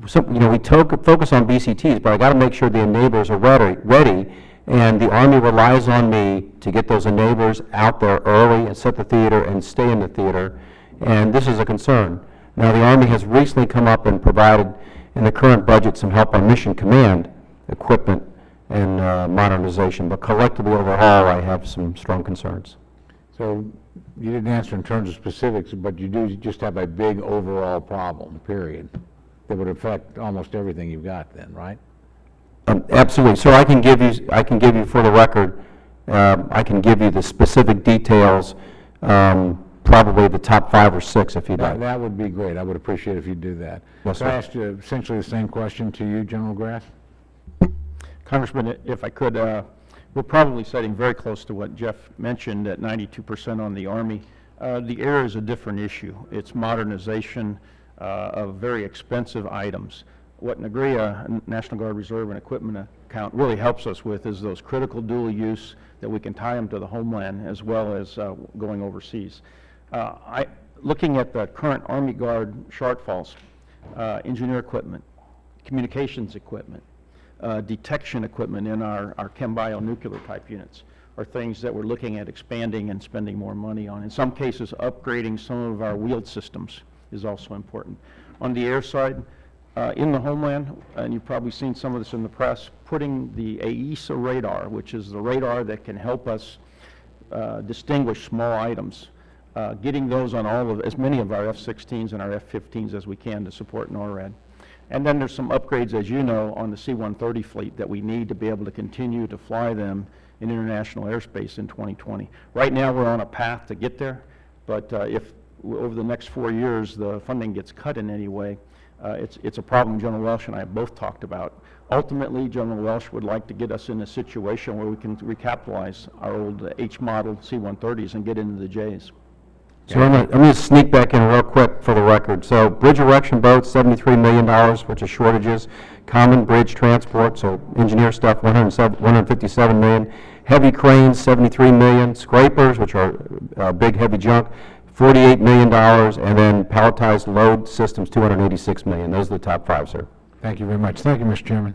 so, we focus on BCTs, but I got to make sure the enablers are ready, and the Army relies on me to get those enablers out there early and set the theater and stay in the theater, and this is a concern. Now, the Army has recently come up and provided in the current budget some help on Mission Command equipment and modernization, but collectively overall, I have some strong concerns. So you didn't answer in terms of specifics, but you do just have a big overall problem, period, that would affect almost everything you've got then, right? Absolutely. So I can give you for the record, I can give you the specific details, probably the top 5 or 6 if you'd like. That would be great. I would appreciate if you do that. Yes, Could I sir. ask you essentially the same question to you, General Grass? Congressman, if I could, we're probably setting very close to what Jeff mentioned at 92% on the Army. The air is a different issue. It's modernization of very expensive items. What NGRIA, National Guard Reserve and Equipment Account, really helps us with is those critical dual use that we can tie them to the homeland as well as going overseas. Looking at the current Army Guard shortfalls, engineer equipment, communications equipment, detection equipment in our chem-bio nuclear type units are things that we're looking at expanding and spending more money on. In some cases, upgrading some of our wheeled systems is also important. On the air side, in the homeland, and you've probably seen some of this in the press, putting the AESA radar, which is the radar that can help us distinguish small items, getting those on as many of our F-16s and our F-15s as we can to support NORAD. And then there's some upgrades, as you know, on the C-130 fleet that we need to be able to continue to fly them in international airspace in 2020. Right now, we're on a path to get there, but if over the next 4 years the funding gets cut in any way, it's a problem General Welsh and I have both talked about. Ultimately, General Welsh would like to get us in a situation where we can recapitalize our old H-model C-130s and get into the Js. So I'm going to sneak back in real quick for the record. So bridge erection boats, $73 million, which is shortages. Common bridge transport, so engineer stuff, $157 million. Heavy cranes, $73 million. Scrapers, which are big heavy junk, $48 million. And then palletized load systems, $286 million. Those are the top 5, sir. Thank you very much. Thank you, Mr. Chairman.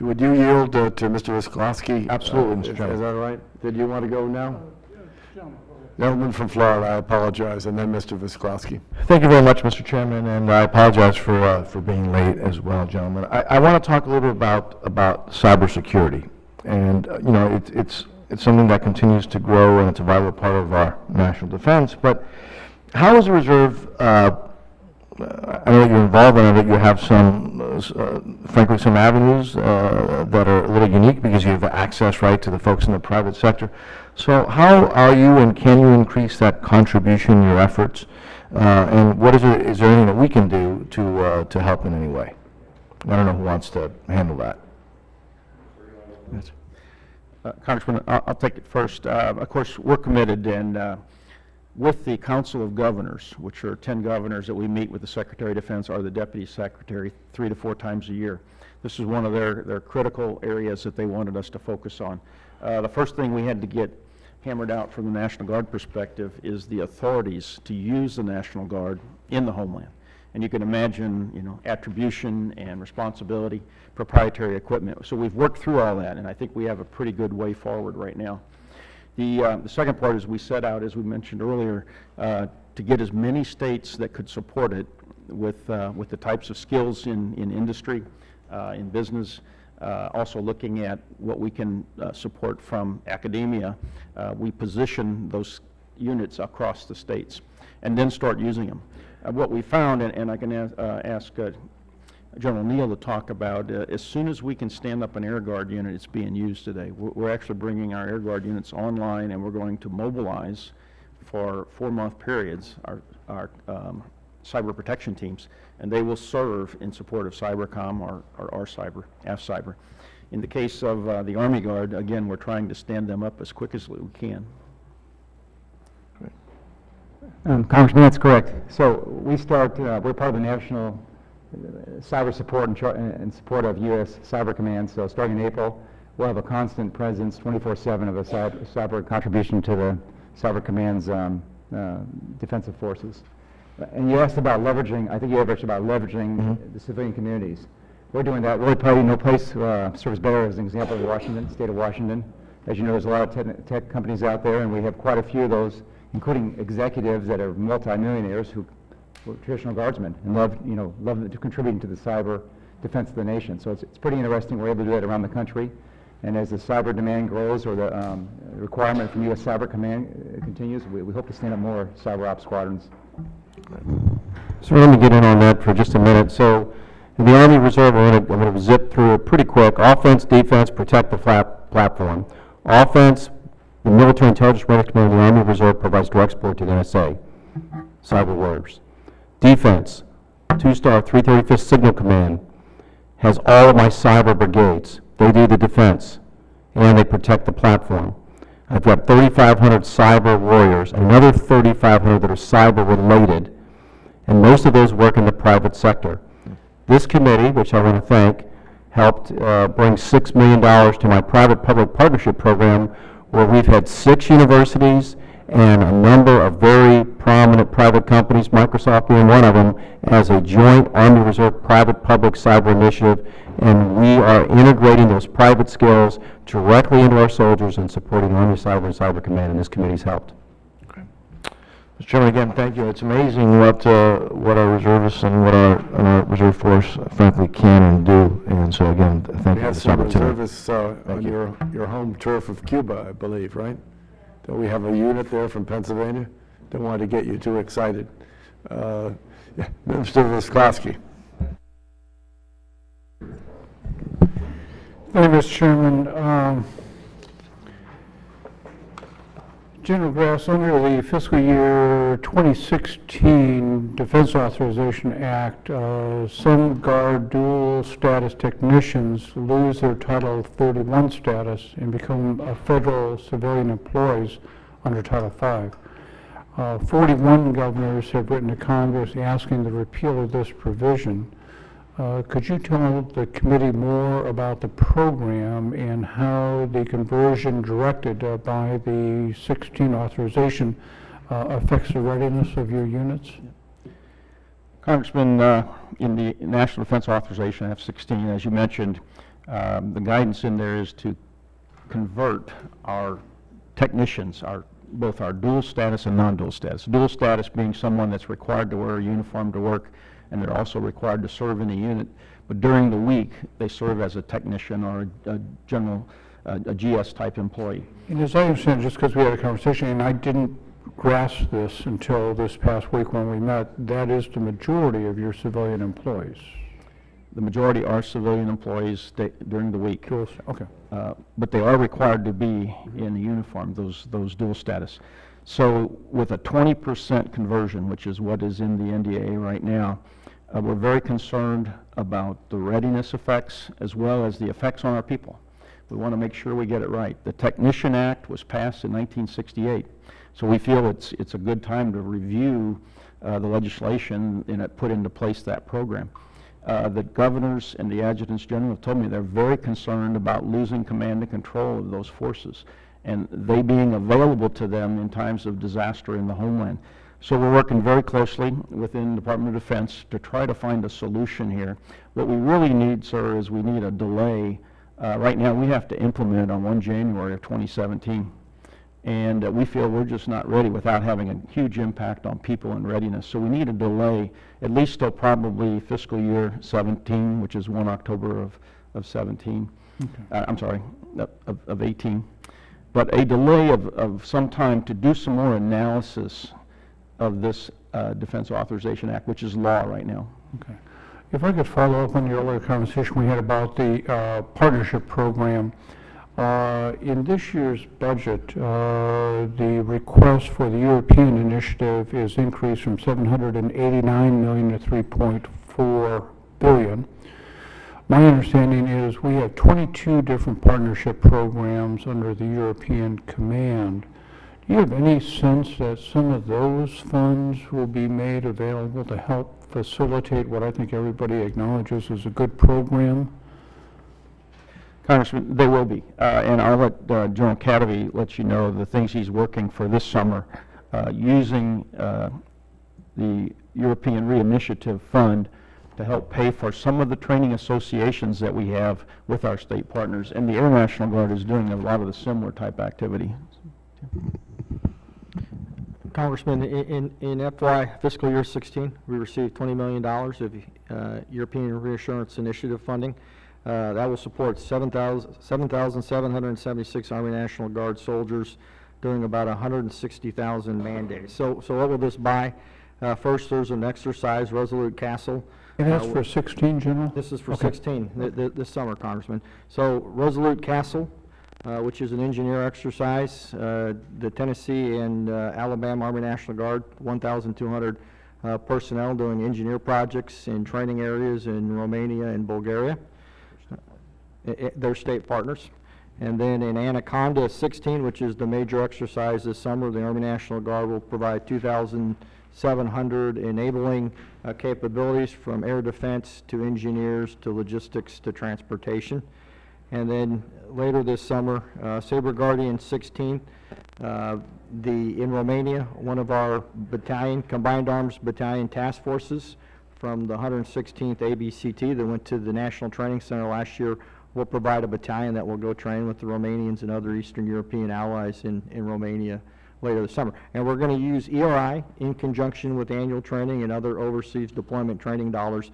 Would you yield to Mr. Visklowski? Absolutely, Mr. Chairman. Is that all right? Did you want to go now? Gentleman from Florida, I apologize, and then Mr. Visklowski. Thank you very much, Mr. Chairman, and I apologize for being late as well, gentlemen. I want to talk a little bit about cybersecurity, and you know it's something that continues to grow, and it's a vital part of our national defense. But how is the reserve? I know that you're involved in it. You have frankly, some avenues that are a little unique because you have access, right, to the folks in the private sector. So how are you and can you increase that contribution, your efforts? And what is there anything that we can do to help in any way? I don't know who wants to handle that. Yes. Congressman, I'll take it first. Of course, we're committed, and with the Council of Governors, which are 10 governors that we meet with the Secretary of Defense or the Deputy Secretary 3 to 4 times a year. This is one of their critical areas that they wanted us to focus on. The first thing we had to get hammered out from the National Guard perspective is the authorities to use the National Guard in the homeland. And you can imagine, you know, attribution and responsibility, proprietary equipment. So we've worked through all that, and I think we have a pretty good way forward right now. The second part is we set out, as we mentioned earlier, to get as many states that could support it with the types of skills in industry, in business, also looking at what we can support from academia. We position those units across the states and then start using them. What we found, and I can ask General Neal to talk about, as soon as we can stand up an Air Guard unit, it's being used today. We're actually bringing our Air Guard units online, and we're going to mobilize for 4-month periods our cyber protection teams, and they will serve in support of Cybercom or our cyber, AFCyber. In the case of the Army Guard, again, we're trying to stand them up as quick as we can. Congressman, that's correct. So we we're part of the National Cyber Support and support of U.S. Cyber Command. So starting in April, we'll have a constant presence 24/7 of a cyber contribution to the Cyber Command's defensive forces. And you asked about leveraging, I think you asked about leveraging the civilian communities. We're doing that. Really probably no place serves better as an example of Washington, state of Washington. As you know, there's a lot of tech companies out there, and we have quite a few of those, including executives that are multimillionaires who were traditional guardsmen and love contributing to the cyber defense of the nation. So it's pretty interesting. We're able to do that around the country. And as the cyber demand grows or the requirement from U.S. Cyber Command continues, we hope to stand up more cyber ops squadrons. So let me get in on that for just a minute. So in the Army Reserve, I'm going to zip through it pretty quick. Offense, defense, protect the platform. Offense, the Military Intelligence Readiness Command of the Army Reserve provides direct support to the NSA, cyber warriors. Defense, 2-star 335th Signal Command has all of my cyber brigades. They do the defense, and they protect the platform. I've got 3,500 cyber warriors, another 3,500 that are cyber related, and most of those work in the private sector. This committee, which I want to thank, helped bring $6 million to my private-public partnership program, where we've had 6 universities and a number of very prominent private companies, Microsoft being one of them, as a joint Army Reserve private-public cyber initiative, and we are integrating those private skills directly into our soldiers and supporting Army Cyber and Cyber Command, and this committee's helped. Okay. Mr. Chairman, again, thank you. It's amazing what our reservists and what our reserve force frankly can and do. And so again, thank you for this opportunity. Reservists on your home turf of Cuba, I believe, right? Don't we have a unit there from Pennsylvania? Don't want to get you too excited. Yeah, Mr. Visklowski. Thank you, Mr. Chairman. General Grass, under the fiscal year 2016 Defense Authorization Act, some Guard dual status technicians lose their Title 31 status and become federal civilian employees under Title V. 41 governors have written to Congress asking the repeal of this provision. Could you tell the committee more about the program and how the conversion directed by the 16 authorization affects the readiness of your units? Congressman, in the National Defense Authorization F-16, as you mentioned, the guidance in there is to convert our technicians, both our dual status and non-dual status. Dual status being someone that's required to wear a uniform to work, and they're also required to serve in a unit, but during the week they serve as a technician or a general, a GS type employee. And as I understand, just because we had a conversation, and I didn't grasp this until this past week when we met, that is the majority of your civilian employees. The majority are civilian employees during the week. Okay. But they are required to be in a uniform, those dual status. So with a 20% conversion, which is what is in the NDAA right now, we're very concerned about the readiness effects as well as the effects on our people. We want to make sure we get it right. The Technician Act was passed in 1968, so we feel it's a good time to review the legislation and put into place that program. The governors and the adjutants general have told me they're very concerned about losing command and control of those forces and they being available to them in times of disaster in the homeland. So we're working very closely within the Department of Defense to try to find a solution here. What we really need, sir, is we need a delay. Right now we have to implement it on 1 January of 2017. And we feel we're just not ready without having a huge impact on people and readiness. So we need a delay, at least till probably fiscal year 17, which is 1 October of 17. Okay. I'm sorry, of 18. But a delay of some time to do some more analysis of this Defense Authorization Act, which is law right now. Okay. If I could follow up on your earlier conversation we had about the partnership program. In this year's budget, the request for the European initiative is increased from $789 million to $3.4 billion. My understanding is we have 22 different partnership programs under the European Command. Do you have any sense that some of those funds will be made available to help facilitate what I think everybody acknowledges is a good program? Congressman, they will be, and I'll let General Kadavy let you know the things he's working for this summer using the European Reinitiative Fund to help pay for some of the training associations that we have with our state partners, and the Air National Guard is doing a lot of the similar type activity. Congressman, in FY fiscal year 16, we received $20 million of European Reassurance Initiative funding. That will support 7,776 Army National Guard soldiers during about 160,000 man days. So what will this buy? First, there's an exercise, Resolute Castle. And that's for 16, General? This is for 16, this summer, Congressman. So Resolute Castle, which is an engineer exercise, the Tennessee and Alabama Army National Guard, 1,200 personnel doing engineer projects in training areas in Romania and Bulgaria. They're state partners. And then in Anaconda 16, which is the major exercise this summer, the Army National Guard will provide 2,700 enabling capabilities from air defense to engineers to logistics to transportation. And then later this summer, Sabre Guardian 16, in Romania, one of our battalion, Combined Arms Battalion task forces from the 116th ABCT that went to the National Training Center last year will provide a battalion that will go train with the Romanians and other Eastern European allies in Romania later this summer. And we're going to use ERI in conjunction with annual training and other overseas deployment training dollars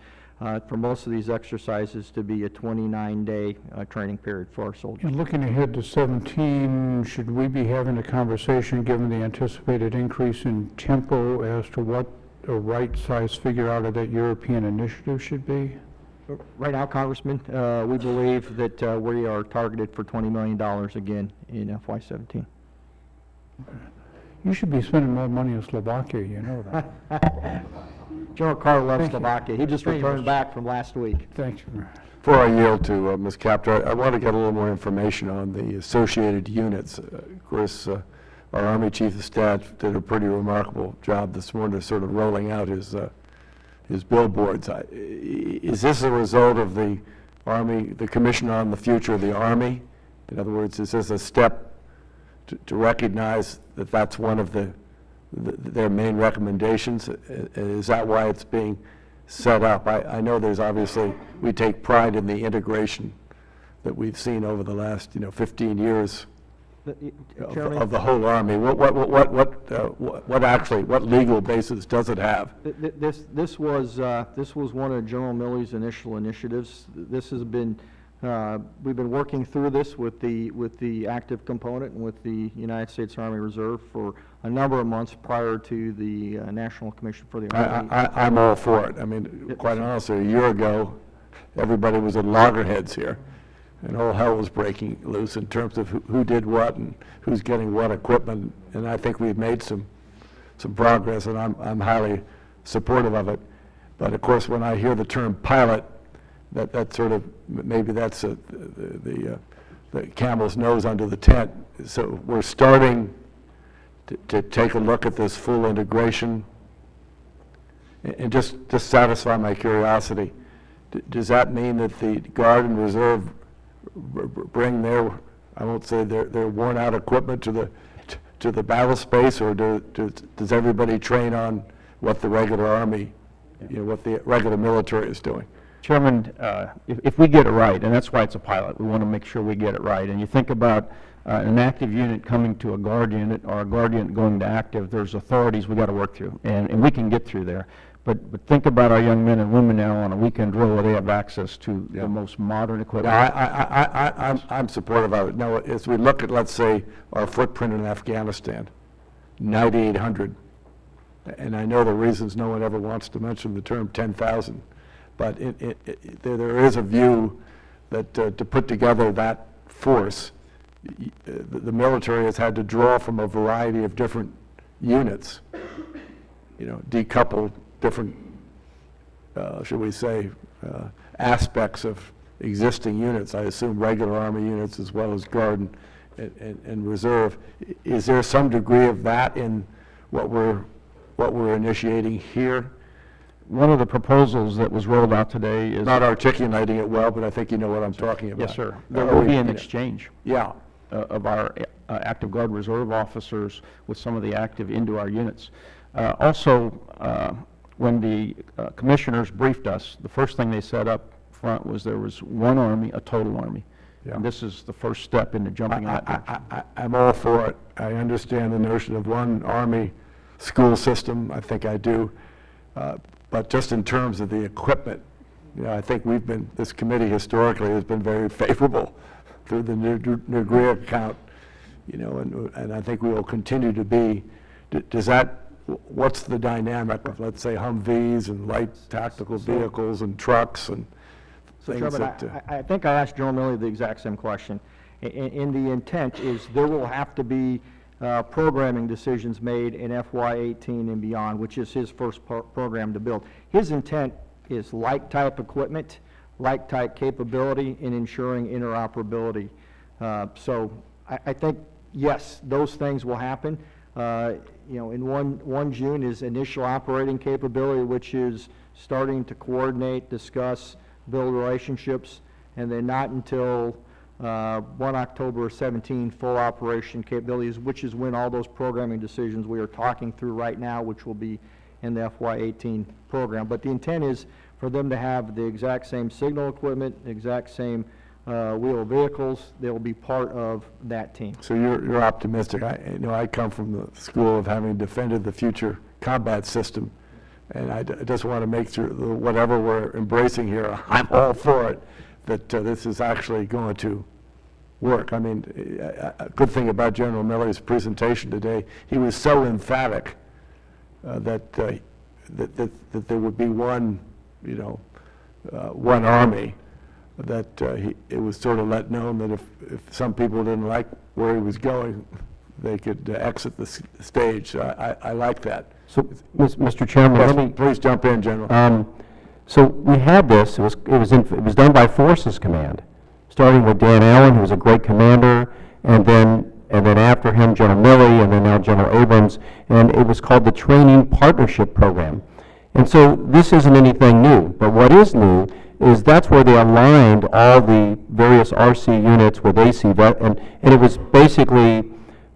for most of these exercises to be a 29-day training period for our soldiers. And looking ahead to 17, should we be having a conversation, given the anticipated increase in tempo, as to what a right size figure out of that European initiative should be? Right now, Congressman, we believe that we are targeted for $20 million again in FY17. You should be spending more money in Slovakia, you know that. General Carr loves Thank you. Slovakia. He just returned back from last week. Thank you. Before I yield to Ms. Capter, I want to get a little more information on the associated units. Of course, our Army Chief of Staff did a pretty remarkable job this morning of sort of rolling out his billboards. Is this a result of the Army, the Commission on the Future of the Army? In other words, is this a step to recognize that that's one of their main recommendations? Is that why it's being set up? I know there's obviously, we take pride in the integration that we've seen over the last 15 years of the whole Army. What legal basis does it have? This was one of General Milley's initial initiatives. This has been we've been working through this with the active component and with the United States Army Reserve for a number of months prior to the National Commission for the Army. I'm all for it. I mean, quite honestly, a year ago, everybody was at loggerheads here, and all hell was breaking loose in terms of who did what and who's getting what equipment. And I think we've made some progress, and I'm highly supportive of it. But of course, when I hear the term pilot, that sort of, maybe that's the camel's nose under the tent. So we're starting to take a look at this full integration. And just satisfy my curiosity, does that mean that the Guard and Reserve bring their, I won't say their worn out equipment to the battle space, or does everybody train on what the regular Army, what the regular military is doing? Chairman, if we get it right, and that's why it's a pilot, we want to make sure we get it right. And you think about an active unit coming to a Guard unit, or a Guard unit going to active, there's authorities we got to work through, and we can get through there. But think about our young men and women now on a weekend drill where they have access to the most modern equipment. I'm supportive of it. Now, as we look at, let's say, our footprint in Afghanistan, 9,800, and I know the reasons no one ever wants to mention the term 10,000, but there is a view that to put together that force, the military has had to draw from a variety of different units, decouple different, should we say, aspects of existing units. I assume regular Army units as well as Guard and Reserve. Is there some degree of that in what we're initiating here? One of the proposals that was rolled out today is... Not articulating it well, but I think you know what I'm talking about. Yes, sir. There will be an exchange. Yeah. Of our active Guard Reserve officers with some of the active into our units. Also, when the commissioners briefed us, the first thing they said up front was there was one Army, a total Army. Yeah. And this is the first step into jumping on that. I'm all for it. I understand the notion of one Army school system. I think I do. But just in terms of the equipment, I think this committee historically has been very favorable through the Negrea account, and I think we will continue to be. What's the dynamic of, let's say, Humvees and light tactical vehicles and trucks and things Chairman, that... I think I asked General Milley the exact same question. And the intent is there will have to be programming decisions made in FY18 and beyond, which is his first program to build. His intent is like-type equipment, like-type capability, and ensuring interoperability. So I think, yes, those things will happen. In 1 June is initial operating capability, which is starting to coordinate, discuss, build relationships, and then not until 1 October 17 full operation capabilities, which is when all those programming decisions we are talking through right now, which will be in the FY18 program. But the intent is for them to have the exact same signal equipment, the exact same wheel vehicles. They'll be part of that team. So you're optimistic. I come from the school of having defended the future combat system, and I just want to make sure that whatever we're embracing here, I'm all for it, that this is actually going to work. I mean, a good thing about General Miller's presentation today, he was so emphatic that there would be one, one army, that it was sort of let known that if some people didn't like where he was going, they could exit the stage. So I like that. So, Mr. Chairman, Yes, let me... please jump in, General. So we had this, it was done by Forces Command, starting with Dan Allen, who was a great commander, and then after him, General Milley, and then now General Abrams, and it was called the Training Partnership Program. And so this isn't anything new, but what is new is that's where they aligned all the various RC units with AC, and it was basically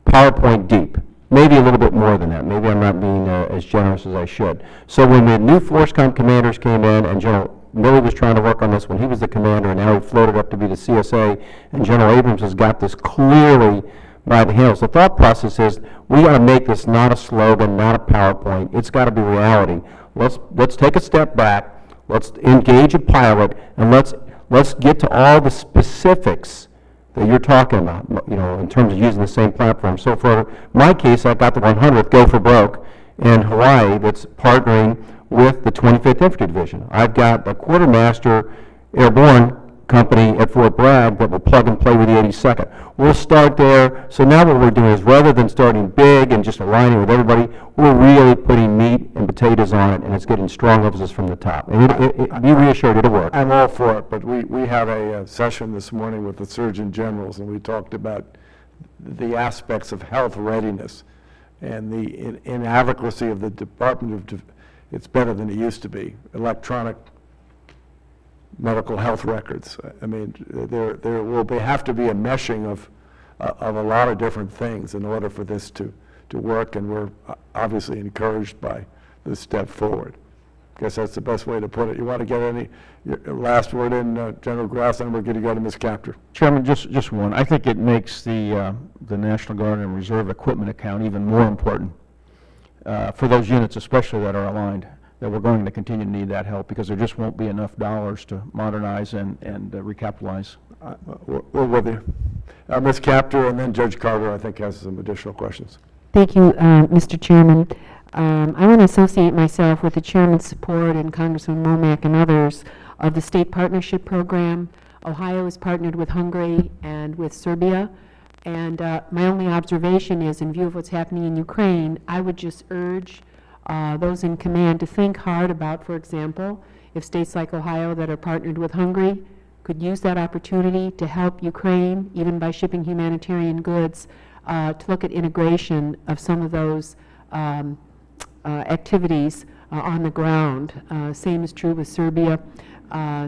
PowerPoint deep. Maybe a little bit more than that. Maybe I'm not being as generous as I should. So when the new FORSCOM commanders came in, and General Milley was trying to work on this when he was the commander, and now he floated up to be the CSA, and General Abrams has got this clearly by the handles. The thought process is we got to make this not a slogan, not a PowerPoint. It's got to be reality. Let's take a step back. Let's engage a pilot, and let's get to all the specifics that you're talking about, in terms of using the same platform. So for my case, I've got the 100th Go for Broke in Hawaii that's partnering with the 25th Infantry Division. I've got a quartermaster airborne company at Fort Bragg that will plug and play with the 82nd. We'll start there. So now what we're doing is, rather than starting big and just aligning with everybody, we're really putting meat and potatoes on it, and it's getting strong emphasis from the top. And be reassured, it'll work. I'm all for it, but we had a session this morning with the Surgeon Generals, and we talked about the aspects of health readiness and the inadequacy of the Department of it's better than it used to be, electronic medical health records. I mean, there will have to be a meshing of a lot of different things in order for this to work, and we're obviously encouraged by this step forward. I guess that's the best way to put it. You want to get your last word in, General Grass, and we're going to go to Ms. Capter. Chairman, just one. I think it makes the National Guard and Reserve equipment account even more important for those units, especially that are aligned, that we're going to continue to need that help, because there just won't be enough dollars to modernize and recapitalize. We're with you. Ms. Capter, and then Judge Carter, I think, has some additional questions. Thank you, Mr. Chairman. I want to associate myself with the Chairman's support and Congressman Womack and others of the State Partnership Program. Ohio is partnered with Hungary and with Serbia. And my only observation is, in view of what's happening in Ukraine, I would just urge those in command to think hard about, for example, if states like Ohio that are partnered with Hungary could use that opportunity to help Ukraine, even by shipping humanitarian goods, to look at integration of some of those activities on the ground. Same is true with Serbia.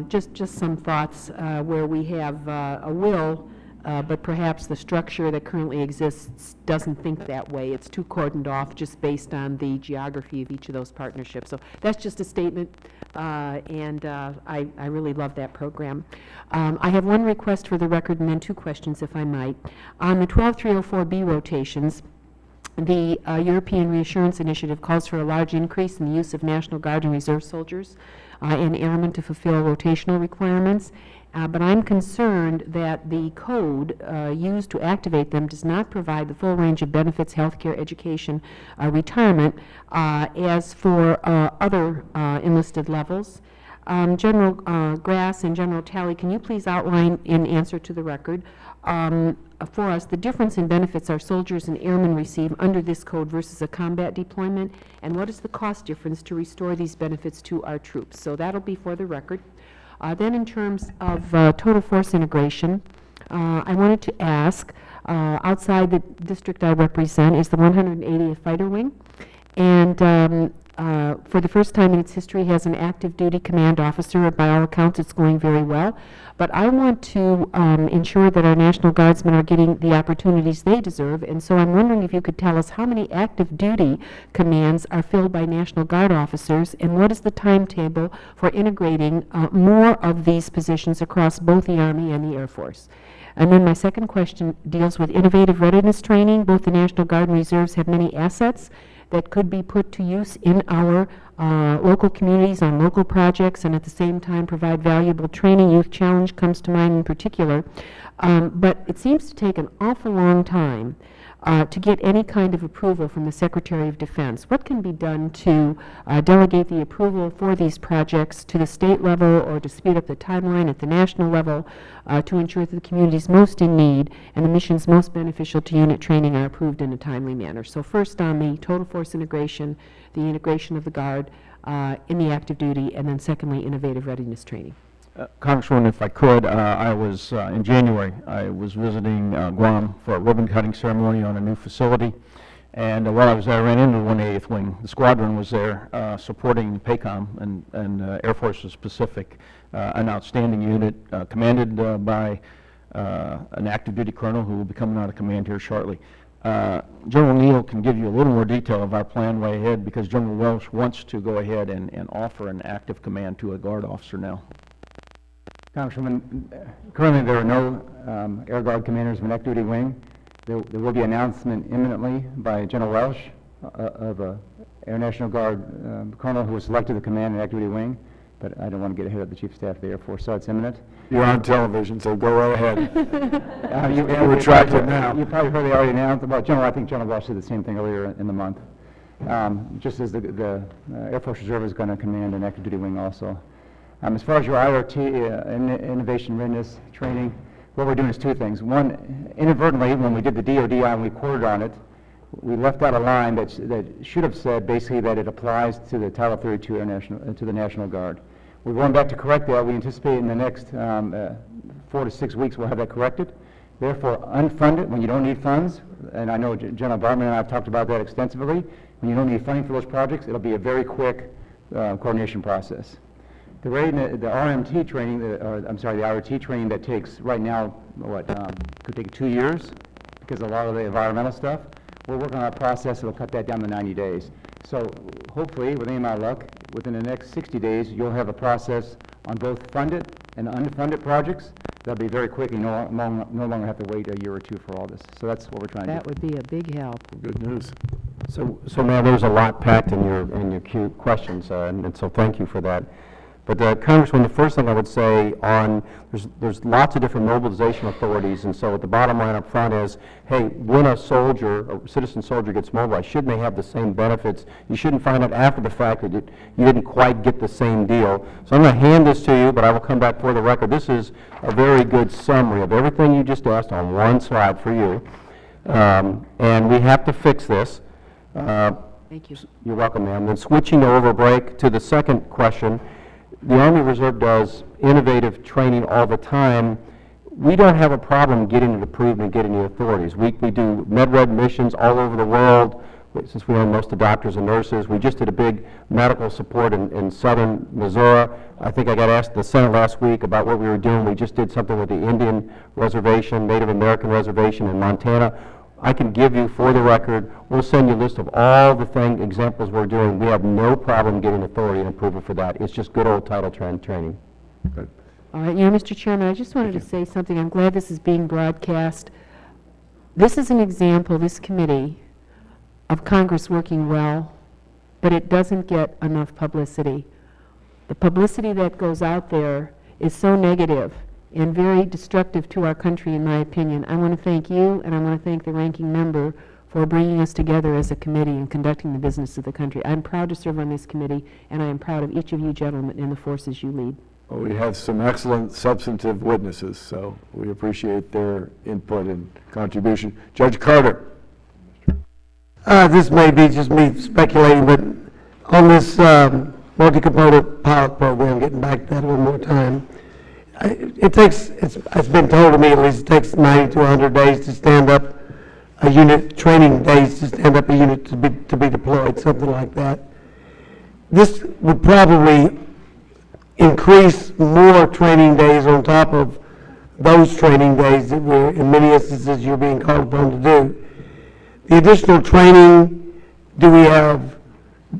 Just some thoughts where we have a will, but perhaps the structure that currently exists doesn't think that way. It's too cordoned off just based on the geography of each of those partnerships. So that's just a statement, and I really love that program. I have one request for the record and then two questions, if I might. On the 12304B rotations, the European Reassurance Initiative calls for a large increase in the use of National Guard and Reserve soldiers and airmen to fulfill rotational requirements. But I'm concerned that the code used to activate them does not provide the full range of benefits, healthcare, education, retirement, as for other enlisted levels. General Grass and General Talley, can you please outline in answer to the record for us the difference in benefits our soldiers and airmen receive under this code versus a combat deployment, and what is the cost difference to restore these benefits to our troops? So that'll be for the record. Then in terms of total force integration, I wanted to ask, outside the district I represent is the 180th Fighter Wing, and for the first time in its history, has an active duty command officer. By all accounts, it's going very well. But I want to ensure that our National Guardsmen are getting the opportunities they deserve, and so I'm wondering if you could tell us how many active duty commands are filled by National Guard officers, and what is the timetable for integrating more of these positions across both the Army and the Air Force? And then my second question deals with innovative readiness training. Both the National Guard and Reserves have many assets that could be put to use in our local communities on local projects, and at the same time provide valuable training. Youth Challenge comes to mind in particular. But it seems to take an awful long time to get any kind of approval from the Secretary of Defense. What can be done to delegate the approval for these projects to the state level, or to speed up the timeline at the national level, to ensure that the communities most in need and the missions most beneficial to unit training are approved in a timely manner? So first on the total force integration, the integration of the Guard in the active duty, and then secondly, innovative readiness training. Congresswoman, if I could, I was, in January, I was visiting Guam for a ribbon cutting ceremony on a new facility. And while I was there, I ran into the 180th Wing. The squadron was there supporting PACOM and Air Forces Pacific, an outstanding unit commanded by an active duty colonel who will be coming out of command here shortly. General Neal can give you a little more detail of our plan way ahead, because General Welsh wants to go ahead and offer an active command to a Guard officer now. Congresswoman, currently there are no Air Guard commanders of an active duty wing. There will be an announcement imminently by General Welsh of a Air National Guard colonel who was selected to command an active duty wing, but I don't want to get ahead of the Chief of Staff of the Air Force, so it's imminent. You're on television, so go right ahead. You retract it now. You probably heard they already announced. Well, I think General Welsh did the same thing earlier in the month. Just as the Air Force Reserve is going to command an active duty wing also. As far as your IRT, innovation readiness training, what we're doing is two things. One, inadvertently, when we did the DODI and we quoted on it, we left out a line that should have said basically that it applies to the Title 32 to the National Guard. We're going back to correct that. We anticipate in the next 4 to 6 weeks we'll have that corrected. Therefore, unfunded, when you don't need funds, and I know General Bartman and I have talked about that extensively, when you don't need funding for those projects, it'll be a very quick coordination process. The RMT training, the IRT training that takes right now, could take 2 years because of a lot of the environmental stuff. We're working on a process that will cut that down to 90 days. So hopefully, with any amount of luck, within the next 60 days, you'll have a process on both funded and unfunded projects. That'll be very quick, and no longer have to wait a year or two for all this. So that's what we're trying to do. That would be a big help. Good news. So ma'am, there's a lot packed in your cute questions, and so thank you for that. But Congressman, the first thing I would say on, there's lots of different mobilization authorities, and so the bottom line up front is, hey, when a citizen soldier gets mobilized, shouldn't they have the same benefits? You shouldn't find out after the fact that you didn't quite get the same deal. So I'm going to hand this to you, but I will come back for the record. This is a very good summary of everything you just asked on one slide for you. And we have to fix this. Thank you. You're welcome, ma'am. Then switching over break to the second question. The Army Reserve does innovative training all the time. We don't have a problem getting it approved and getting the authorities. We do MedRed missions all over the world, since we own most of the doctors and nurses. We just did a big medical support in southern Missouri. I think I got asked in the Senate last week about what we were doing. We just did something with the Indian reservation, Native American reservation in Montana. I can give you, for the record, we'll send you a list of all the examples we're doing. We have no problem getting authority and approval for that. It's just good old title training. Good. All right, Mr. Chairman, I just wanted to say something. I'm glad this is being broadcast. This is an example, this committee, of Congress working well, but it doesn't get enough publicity. The publicity that goes out there is so negative and very destructive to our country, in my opinion. I want to thank you, and I want to thank the ranking member for bringing us together as a committee and conducting the business of the country. I'm proud to serve on this committee, and I am proud of each of you gentlemen in the forces you lead. Well, we had some excellent substantive witnesses, so we appreciate their input and contribution. Judge Carter. This may be just me speculating, but on this multi-component pilot program, getting back to that one more time, it's been told to me at least, it takes 90 to 100 days to stand up a unit, training days to stand up a unit to be deployed, something like that. this would probably increase more training days on top of those training days that we're, in many instances, you're being called upon to do. The additional training, do we have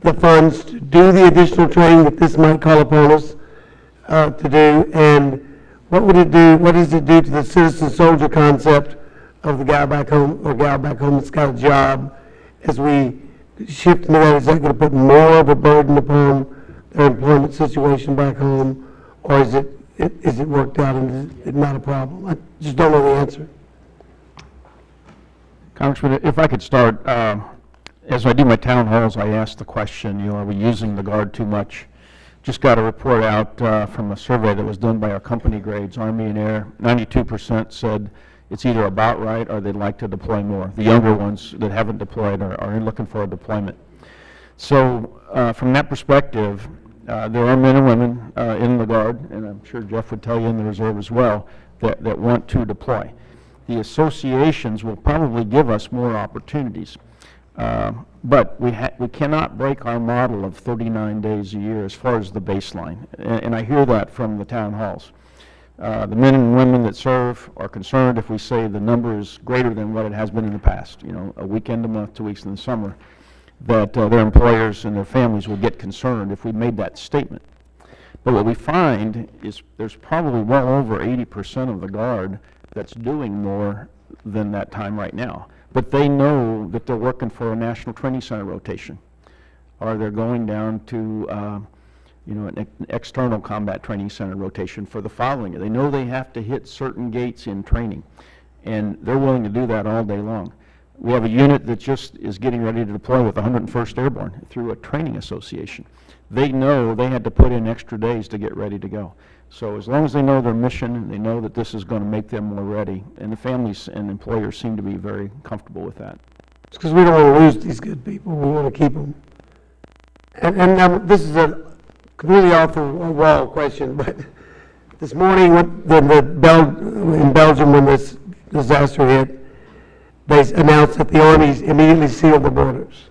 the funds to do the additional training that this might call upon us to do? And what would it do, what does it do to the citizen soldier concept of the guy back home or gal back home that's got a job as we shift into that? Is that going to put more of a burden upon their employment situation back home, or is it worked out and is it not a problem? I just don't know the answer. Congressman, if I could start, as I do my town halls, I ask the question, you know, are we using the Guard too much? Just got a report out from a survey that was done by our company grades, Army and Air. 92% said it's either about right or they'd like to deploy more. The younger ones that haven't deployed are looking for a deployment. So from that perspective, there are men and women in the Guard, and I'm sure Jeff would tell you in the Reserve as well, that want to deploy. The associations will probably give us more opportunities. But we cannot break our model of 39 days a year as far as the baseline, and I hear that from the town halls. The men and women that serve are concerned if we say the number is greater than what it has been in the past, you know, a weekend a month, 2 weeks in the summer, that their employers and their families will get concerned if we made that statement. But what we find is there's probably well over 80% of the Guard that's doing more than that time right now. But they know that they're working for a National Training Center rotation, or they're going down to you know, an external combat training center rotation for the following year. They know they have to hit certain gates in training, and they're willing to do that all day long. We have a unit that just is getting ready to deploy with 101st Airborne through a training association. They know they had to put in extra days to get ready to go. So as long as they know their mission, and they know that this is going to make them more ready, and the families and employers seem to be very comfortable with that. It's because we don't want to lose these good people. We want to keep them. And this is a completely off the wall question, but this morning in Belgium when this disaster hit, they announced that the Army immediately sealed the borders.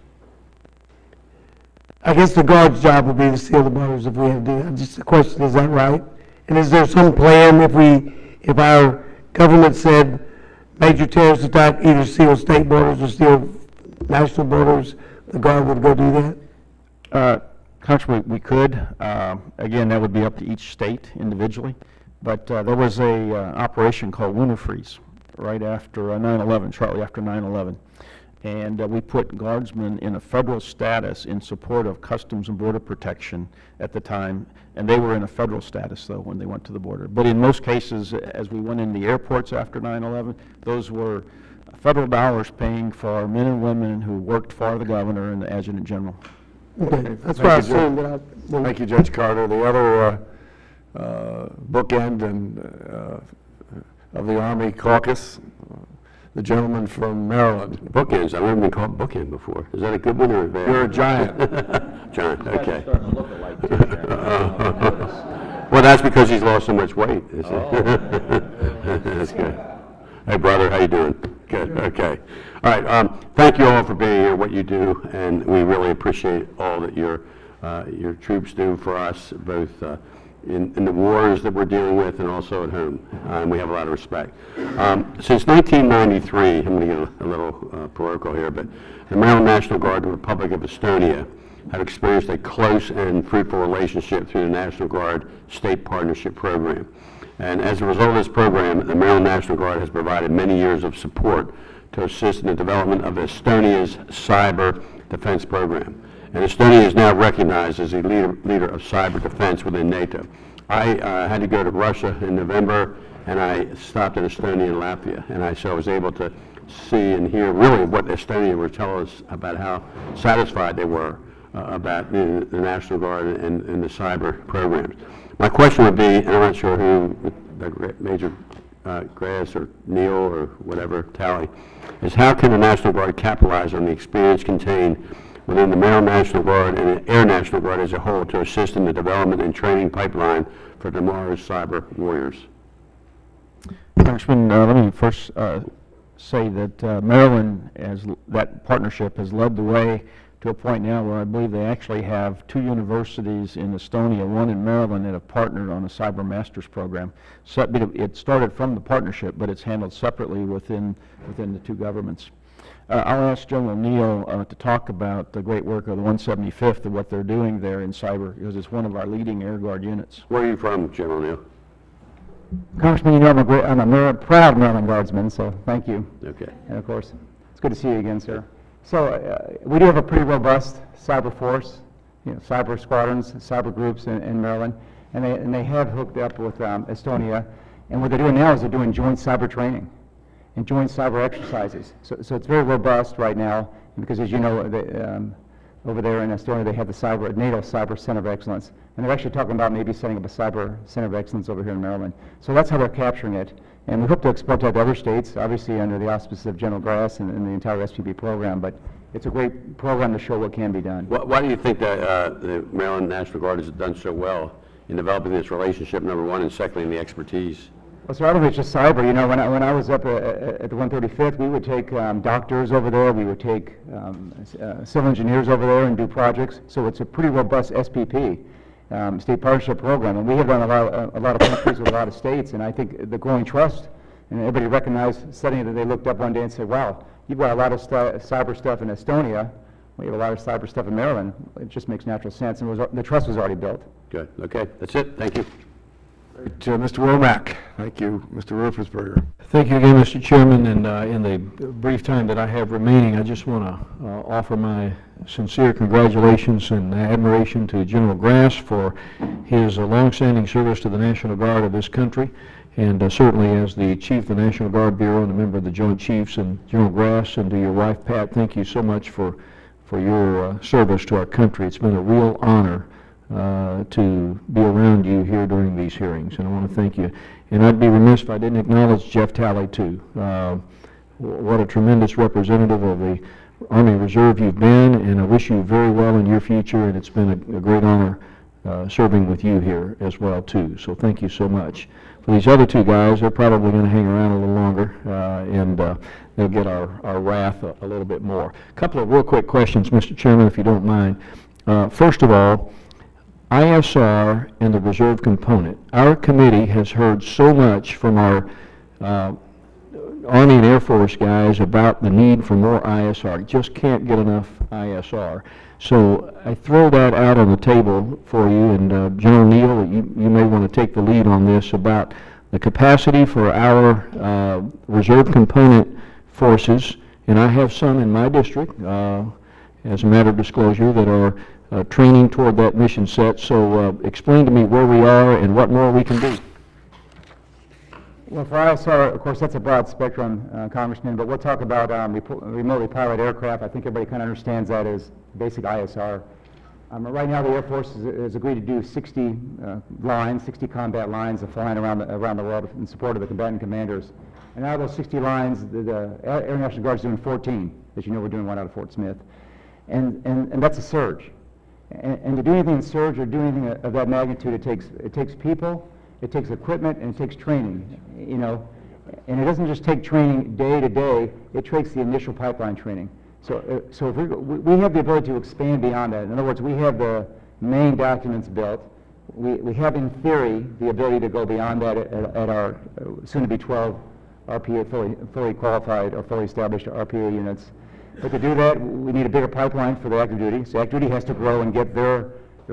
I guess the Guard's job would be to seal the borders if we have to do that. Just the question, is that right? And is there some plan if our government said major terrorist attack, either seal state borders or seal national borders, the Guard would go do that? Congressman, we could. Again, that would be up to each state individually. But there was a operation called Winter Freeze right after 9/11, shortly after 9/11. And we put Guardsmen in a federal status in support of Customs and Border Protection at the time, and they were in a federal status, though, when they went to the border. But in most cases, as we went in the airports after 9/11, those were federal dollars paying for our men and women who worked for the governor and the adjutant general. Okay, that's what I assumed. Thank you, Judge Carter. The other bookend of the Army caucus, the gentleman from Maryland. Bookends, I've never been called bookend before. Is that a good one or a bad one? You're a giant. Giant, okay. Well, that's because he's lost so much weight. That's good. Hey, brother, how you doing? Good, okay. All right, thank you all for being here, what you do, and we really appreciate all that your troops do for us, both in the wars that we're dealing with and also at home, and we have a lot of respect. Since 1993, I'm going to get a little political here, but the Maryland National Guard and the Republic of Estonia have experienced a close and fruitful relationship through the National Guard State Partnership Program. And as a result of this program, the Maryland National Guard has provided many years of support to assist in the development of Estonia's cyber defense program. And Estonia is now recognized as a leader of cyber defense within NATO. I had to go to Russia in November, and I stopped in Estonia and Latvia, and so I was able to see and hear really what Estonia were telling us about how satisfied they were about the National Guard and the cyber programs. My question would be, and I'm not sure who, Major Grass or Neal or whatever, Talley, is how can the National Guard capitalize on the experience contained within the Maryland National Guard and the Air National Guard as a whole to assist in the development and training pipeline for tomorrow's cyber warriors? Congressman, let me first say that Maryland, as that partnership, has led the way to a point now where I believe they actually have 2 universities in Estonia, one in Maryland, that have partnered on a cyber master's program. So it started from the partnership, but it's handled separately within the 2 governments. I'll ask General Neal to talk about the great work of the 175th and what they're doing there in cyber, because it's one of our leading Air Guard units. Where are you from, General Neal? Congressman, you know I'm a proud Maryland Guardsman, so thank you. Okay. And of course, it's good to see you again, sir. So we do have a pretty robust cyber force, cyber squadrons, cyber groups in Maryland, and they have hooked up with Estonia. And what they're doing now is they're doing joint cyber training and joint cyber exercises. So it's very robust right now, because as you know, over there in Estonia they have the NATO Cyber Center of Excellence, and they're actually talking about maybe setting up a Cyber Center of Excellence over here in Maryland. So that's how they're capturing it, and we hope to export that to other states, obviously under the auspices of General Grass and the entire SPB program, but it's a great program to show what can be done. Why do you think that the Maryland National Guard has done so well in developing this relationship, number one, and secondly, in the expertise? Well, so I don't think it's just cyber. You know, when I was up at the 135th, we would take doctors over there, we would take civil engineers over there and do projects. So it's a pretty robust SPP, state partnership program, and we have done a lot of countries with a lot of states. And I think the growing trust, and everybody recognized suddenly that they looked up one day and said, "Wow, you've got a lot of cyber stuff in Estonia. We have a lot of cyber stuff in Maryland." It just makes natural sense, and the trust was already built. Good. Okay, that's it. Thank you. Mr. Womack. Thank you. Mr. Rufusberger. Thank you again, Mr. Chairman, and in the brief time that I have remaining, I just want to offer my sincere congratulations and admiration to General Grass for his longstanding service to the National Guard of this country, and certainly as the Chief of the National Guard Bureau and a member of the Joint Chiefs, and General Grass, and to your wife, Pat, thank you so much for your service to our country. It's been a real honor to be around you here during these hearings, and I want to thank you. And I'd be remiss if I didn't acknowledge Jeff Talley, too. What a tremendous representative of the Army Reserve you've been, and I wish you very well in your future, and it's been a great honor serving with you here as well, too. So thank you so much. For these other 2 guys, they're probably going to hang around a little longer, and they'll get our wrath a little bit more. A couple of real quick questions, Mr. Chairman, if you don't mind. First of all, ISR and the reserve component. Our committee has heard so much from our Army and Air Force guys about the need for more ISR. Just can't get enough ISR. So I throw that out on the table for you, and General Neal, you may want to take the lead on this about the capacity for our reserve component forces, and I have some in my district, as a matter of disclosure, that are training toward that mission set. So explain to me where we are and what more we can do. Well, for ISR, of course, that's a broad spectrum, Congressman, but we'll talk about remotely piloted aircraft. I think everybody kind of understands that as basic ISR. Right now, the Air Force has agreed to do 60 lines, 60 combat lines of flying around the world in support of the combatant commanders. And out of those 60 lines, the Air National Guard is doing 14. As you know, we're doing one out of Fort Smith. And that's a surge. And to do anything in surge or do anything of that magnitude, it takes people, it takes equipment, and it takes training. You know, and it doesn't just take training day to day; it takes the initial pipeline training. So if we have the ability to expand beyond that. In other words, we have the main documents built. We have, in theory, the ability to go beyond that at our soon-to-be 12 RPA fully qualified or fully established RPA units. But to do that, we need a bigger pipeline for the active duty. So active duty has to grow and get their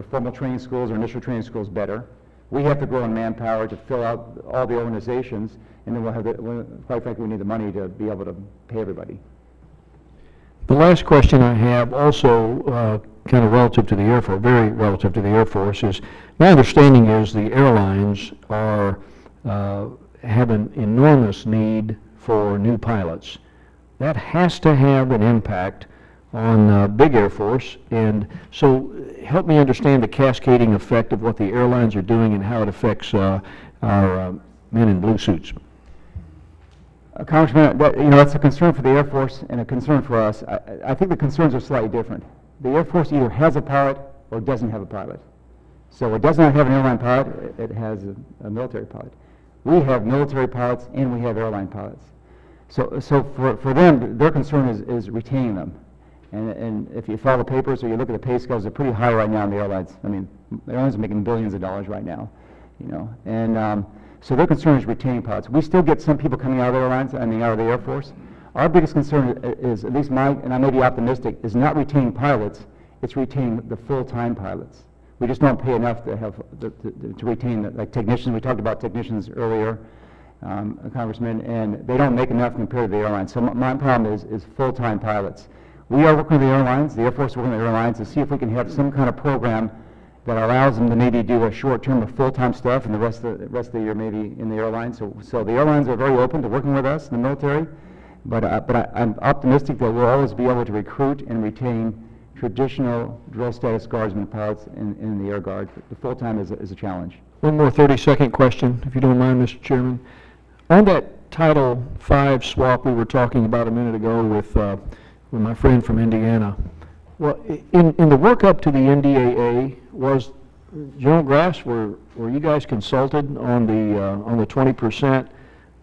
formal training schools or initial training schools better. We have to grow in manpower to fill out all the organizations, and then we'll have quite frankly, we need the money to be able to pay everybody. The last question I have, also kind of relative to the Air Force, very relative to the Air Force, is my understanding is the airlines have an enormous need for new pilots. That has to have an impact on big Air Force, and so help me understand the cascading effect of what the airlines are doing and how it affects our men in blue suits. Congressman, that's a concern for the Air Force and a concern for us. I think the concerns are slightly different. The Air Force either has a pilot or doesn't have a pilot. So it does not have an airline pilot, it has a military pilot. We have military pilots and we have airline pilots. So for them, their concern is retaining them. And if you follow the papers or you look at the pay scales, they're pretty high right now in the airlines. I mean, the airlines are making billions of dollars right now, you know. And so their concern is retaining pilots. We still get some people coming out of the airlines, I mean, out of the Air Force. Our biggest concern is, at least my, and I may be optimistic, is not retaining pilots, it's retaining the full-time pilots. We just don't pay enough to have, to retain, like technicians. We talked about technicians earlier, Congressman, and they don't make enough compared to the airlines. So my problem is full-time pilots. We are working with the airlines, the Air Force is working with the airlines to see if we can have some kind of program that allows them to maybe do a short term of full-time stuff and the rest of the year maybe in the airlines. So the airlines are very open to working with us in the military, but I'm optimistic that we'll always be able to recruit and retain traditional drill status guardsmen pilots in the Air Guard. The full-time is a challenge. One more 30-second question, if you don't mind, Mr. Chairman. On that Title V swap we were talking about a minute ago with my friend from Indiana, well, in the work up to the NDAA, was General Grass, were you guys consulted on the 20%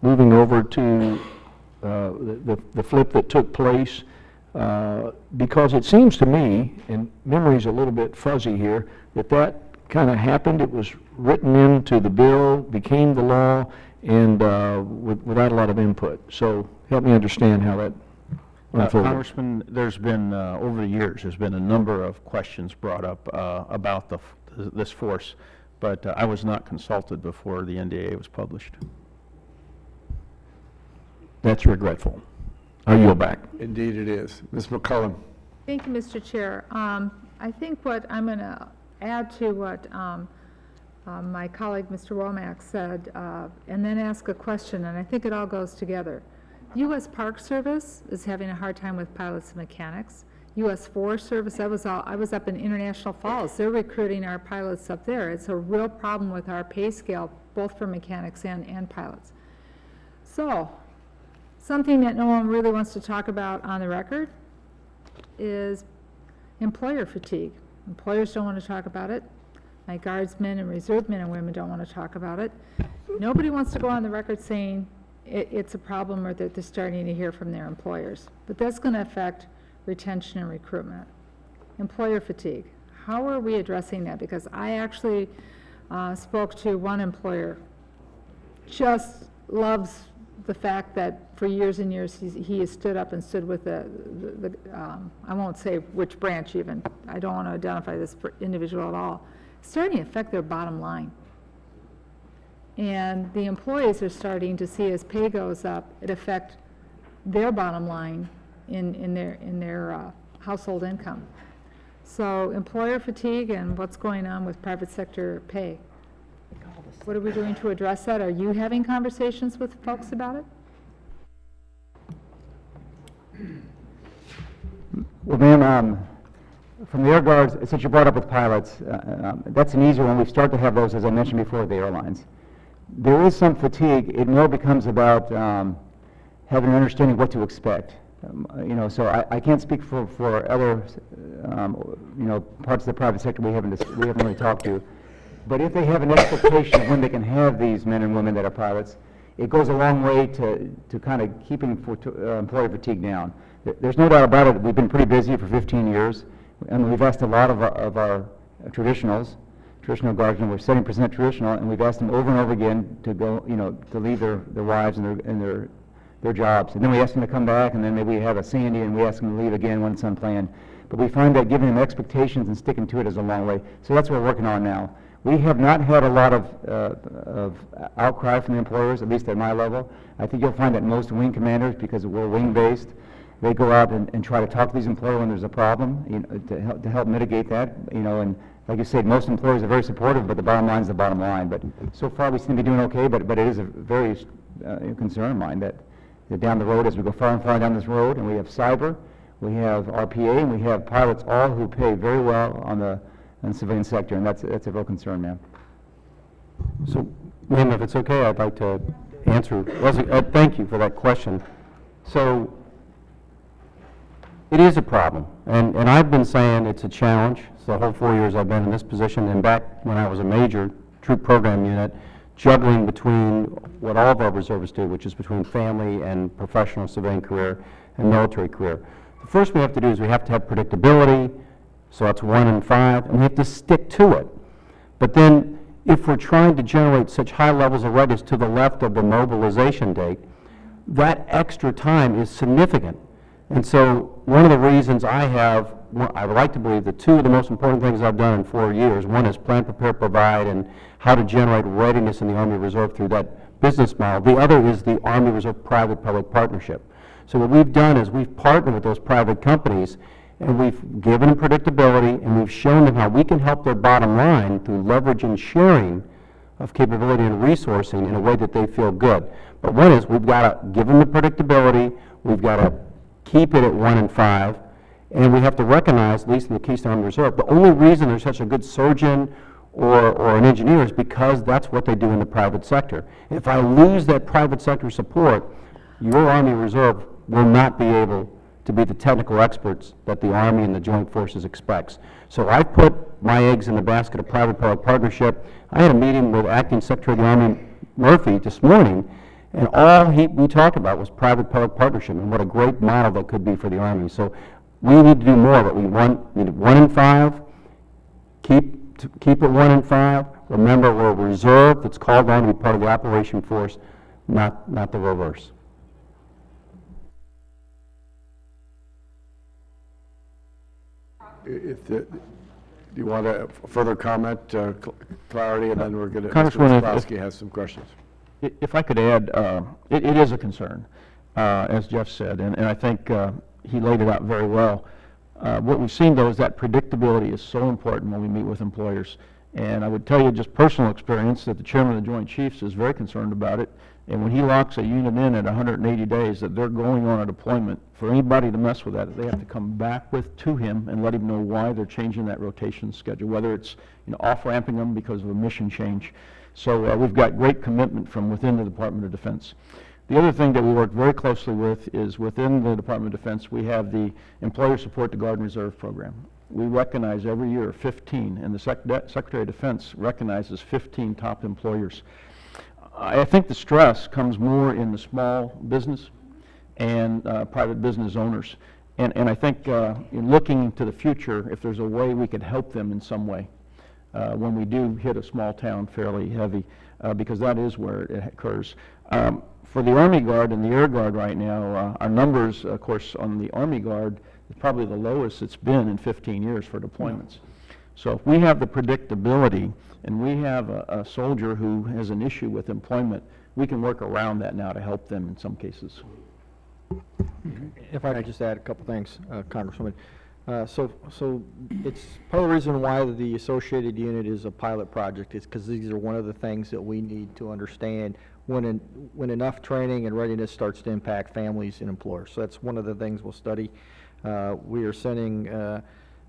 moving over to the flip that took place? Because it seems to me, and memory's a little bit fuzzy here, that kind of happened. It was written into the bill, became the law, and without a lot of input. So help me understand how that unfolded. Congressman, there's been, over the years, there's been a number of questions brought up about this force, but I was not consulted before the NDAA was published. That's regretful. I yield back. Indeed it is. Ms. McCullum. Thank you, Mr. Chair. I think what I'm going to add to what my colleague, Mr. Womack, said, and then ask a question, and I think it all goes together. U.S. Park Service is having a hard time with pilots and mechanics. U.S. Forest Service, I was up in International Falls. They're recruiting our pilots up there. It's a real problem with our pay scale, both for mechanics and pilots. So, something that no one really wants to talk about on the record is employer fatigue. Employers don't want to talk about it. My guardsmen and reserve men and women don't want to talk about it. Nobody wants to go on the record saying it's a problem or that they're starting to hear from their employers. But that's going to affect retention and recruitment. Employer fatigue. How are we addressing that? Because I actually spoke to one employer, just loves the fact that for years and years he has stood up and stood with the I won't say which branch even, I don't want to identify this individual at all, starting to affect their bottom line. And the employees are starting to see as pay goes up, it affect their bottom line in their household income. So employer fatigue and what's going on with private sector pay. What are we doing to address that? Are you having conversations with folks about it? Well, ma'am, from the Air Guards, since you brought up with pilots, that's an easier one. We start to have those, as I mentioned before, with the airlines. There is some fatigue. It more becomes about having an understanding of what to expect. You know, so I can't speak for other, you know, parts of the private sector we haven't really talked to. But if they have an expectation of when they can have these men and women that are pilots, it goes a long way to kind of keeping employer fatigue down. There's no doubt about it. We've been pretty busy for 15 years, and we've asked a lot of our traditional guardsmen. We're 70% traditional, and we've asked them over and over again to go, you know, to leave their wives and their jobs. And then we ask them to come back, and then maybe we have a Sandy, and we ask them to leave again when it's unplanned. But we find that giving them expectations and sticking to it is a long way. So that's what we're working on now. We have not had a lot of outcry from the employers, at least at my level. I think you'll find that most wing commanders, because we're wing-based, they go out and try to talk to these employers when there's a problem, you know, to help mitigate that. You know, and like you said, most employers are very supportive, but the bottom line is the bottom line. But so far, we seem to be doing okay. But it is a very concern of mine that down the road, as we go far and far down this road, and we have cyber, we have RPA, and we have pilots, all who pay very well on the civilian sector, and that's a real concern, ma'am. So, ma'am, if it's okay, I'd like to answer. Thank you for that question. So, it is a problem, and I've been saying it's a challenge. It's the whole 4 years I've been in this position, and back when I was a major troop program unit, juggling between what all of our reservists do, which is between family and professional civilian career and military career. The first we have to do is we have to have predictability, so that's 1 in 5, and we have to stick to it. But then, if we're trying to generate such high levels of readiness to the left of the mobilization date, that extra time is significant. And so, one of the reasons I would like to believe that 2 of the most important things I've done in 4 years, one is plan, prepare, provide, and how to generate readiness in the Army Reserve through that business model. The other is the Army Reserve private-public partnership. So what we've done is we've partnered with those private companies, and we've given them predictability, and we've shown them how we can help their bottom line through leverage and sharing of capability and resourcing in a way that they feel good. But one is we've got to give them the predictability, we've got to keep it at 1 in 5, and we have to recognize, at least in the Keystone Army Reserve, the only reason there's such a good surgeon or an engineer is because that's what they do in the private sector. If I lose that private sector support, your Army Reserve will not be able to be the technical experts that the Army and the Joint Forces expects. So I put my eggs in the basket of private-public partnership. I had a meeting with Acting Secretary of the Army Murphy this morning, and all we talked about was private-public partnership and what a great model that could be for the Army. So we need to do more, but we need 1 in 5, keep it 1 in 5. Remember, we're a reserve that's called on to be part of the operation force, not the reverse. Do you want a further comment, clarity, and then we're going to, Congressman, Mr. Wisłowski has some questions. If I could add, it is a concern, as Jeff said, and I think he laid it out very well. What we've seen, though, is that predictability is so important when we meet with employers. And I would tell you just personal experience that the chairman of the Joint Chiefs is very concerned about it. And when he locks a unit in at 180 days that they're going on a deployment, for anybody to mess with that, they have to come back to him and let him know why they're changing that rotation schedule, whether it's off-ramping them because of a mission change. So we've got great commitment from within the Department of Defense. The other thing that we work very closely with is within the Department of Defense, we have the Employer Support to Guard and Reserve program. We recognize every year 15, and the Secretary of Defense recognizes 15 top employers. I think the stress comes more in the small business and private business owners. And I think in looking to the future, if there's a way we could help them in some way when we do hit a small town fairly heavy, because that is where it occurs. For the Army Guard and the Air Guard right now, our numbers, of course, on the Army Guard is probably the lowest it's been in 15 years for deployments. So if we have the predictability and we have a soldier who has an issue with employment, we can work around that now to help them in some cases. If I could just add a couple things, Congresswoman. So it's part of the reason why the associated unit is a pilot project is because these are one of the things that we need to understand when enough training and readiness starts to impact families and employers. So that's one of the things we'll study. We are sending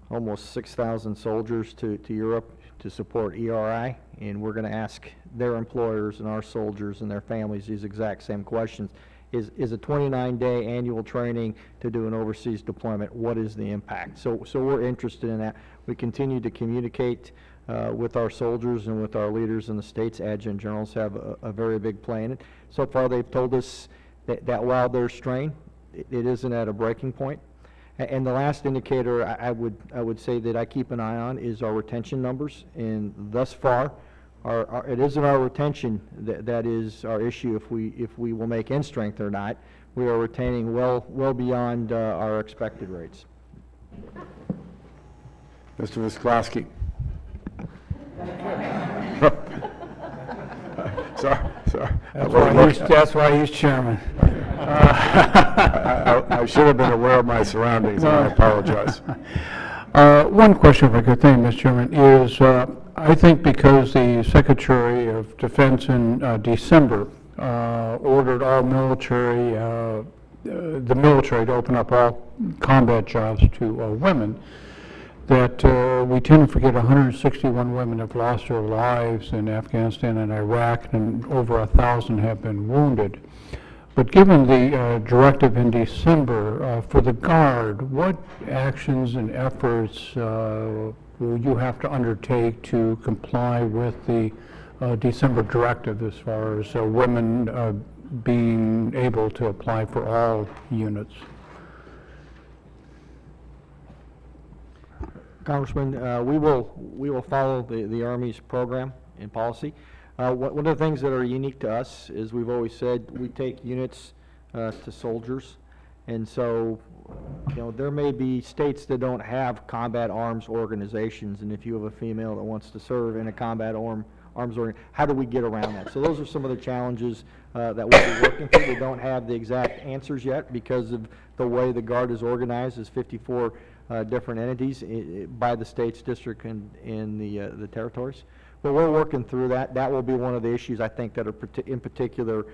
almost 6,000 soldiers to Europe to support ERI, and we're going to ask their employers and our soldiers and their families these exact same questions. Is a 29-day annual training to do an overseas deployment, what is the impact? So we're interested in that. We continue to communicate with our soldiers and with our leaders in the states. Adjutant generals have a very big play in it. So far they've told us that while there's strain, it isn't at a breaking point. And the last indicator I would say that I keep an eye on is our retention numbers, and thus far, it isn't our retention that is our issue if we will make end strength or not. We are retaining well beyond our expected rates. Mr. Wisłowski. Sorry. That's why he's chairman. I should have been aware of my surroundings, and I apologize. One question, if I could think, Mr. Chairman, is I think because the Secretary of Defense in December ordered all military, the military to open up all combat jobs to women, that we tend to forget 161 women have lost their lives in Afghanistan and Iraq, and over 1,000 have been wounded. But given the directive in December for the Guard, what actions and efforts will you have to undertake to comply with the December directive as far as women being able to apply for all units? Congressman, we will follow the Army's program and policy. One of the things that are unique to us is we've always said we take units to soldiers. And so, you know, there may be states that don't have combat arms organizations, and if you have a female that wants to serve in a combat arms organization, how do we get around that? So those are some of the challenges that we'll be working through. We don't have the exact answers yet because of the way the Guard is organized as 54 different entities by the states, district, and in the territories. But we're working through that. That will be one of the issues I think that are in particular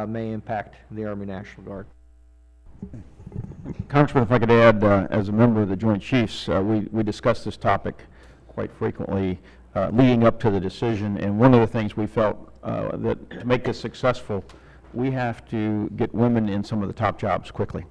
may impact the Army National Guard. Congressman, if I could add, as a member of the Joint Chiefs, we discussed this topic quite frequently leading up to the decision, and one of the things we felt that to make this successful, we have to get women in some of the top jobs quickly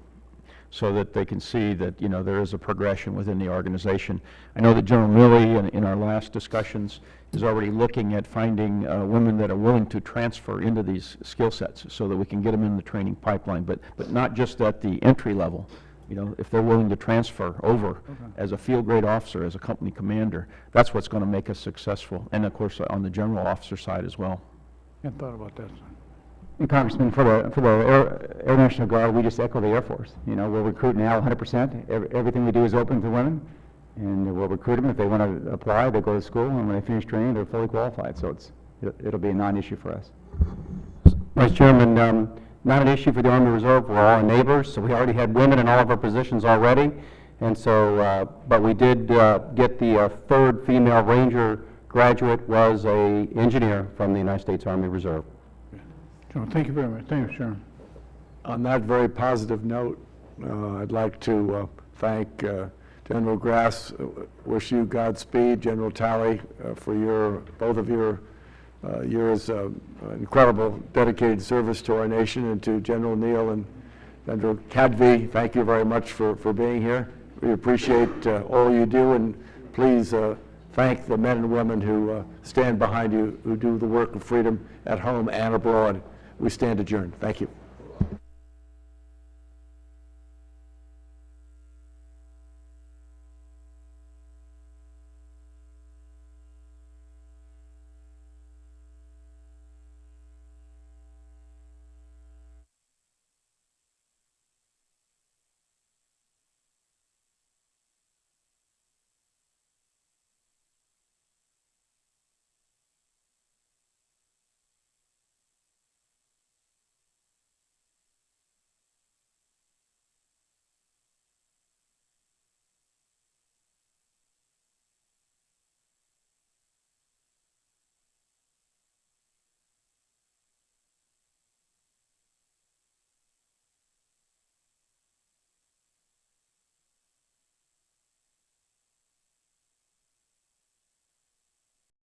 so that they can see that, you know, there is a progression within the organization. I know that General Milley, in our last discussions, is already looking at finding women that are willing to transfer into these skill sets so that we can get them in the training pipeline, but not just at the entry level. You know, if they're willing to transfer over as a field grade officer, as a company commander, that's what's going to make us successful. And of course, on the general officer side as well. I hadn't thought about that. And Congressman, for the Air National Guard, we just echo the Air Force. You know, we'll recruit now 100%. Everything we do is open to women, and we'll recruit them. If they want to apply, they go to school, and when they finish training, they're fully qualified. So it'll be a non-issue for us. Vice Chairman, not an issue for the Army Reserve. We're all enablers, so we already had women in all of our positions already. And so, but we did get the third female Ranger graduate was a engineer from the United States Army Reserve. Thank you very much. Thank you, Sharon. On that very positive note, I'd like to thank General Grass, wish you Godspeed, General Talley, for both of your years of incredible dedicated service to our nation, and to General Neal and General Kadavy, thank you very much for being here. We appreciate all you do, and please thank the men and women who stand behind you, who do the work of freedom at home and abroad. We stand adjourned. Thank you.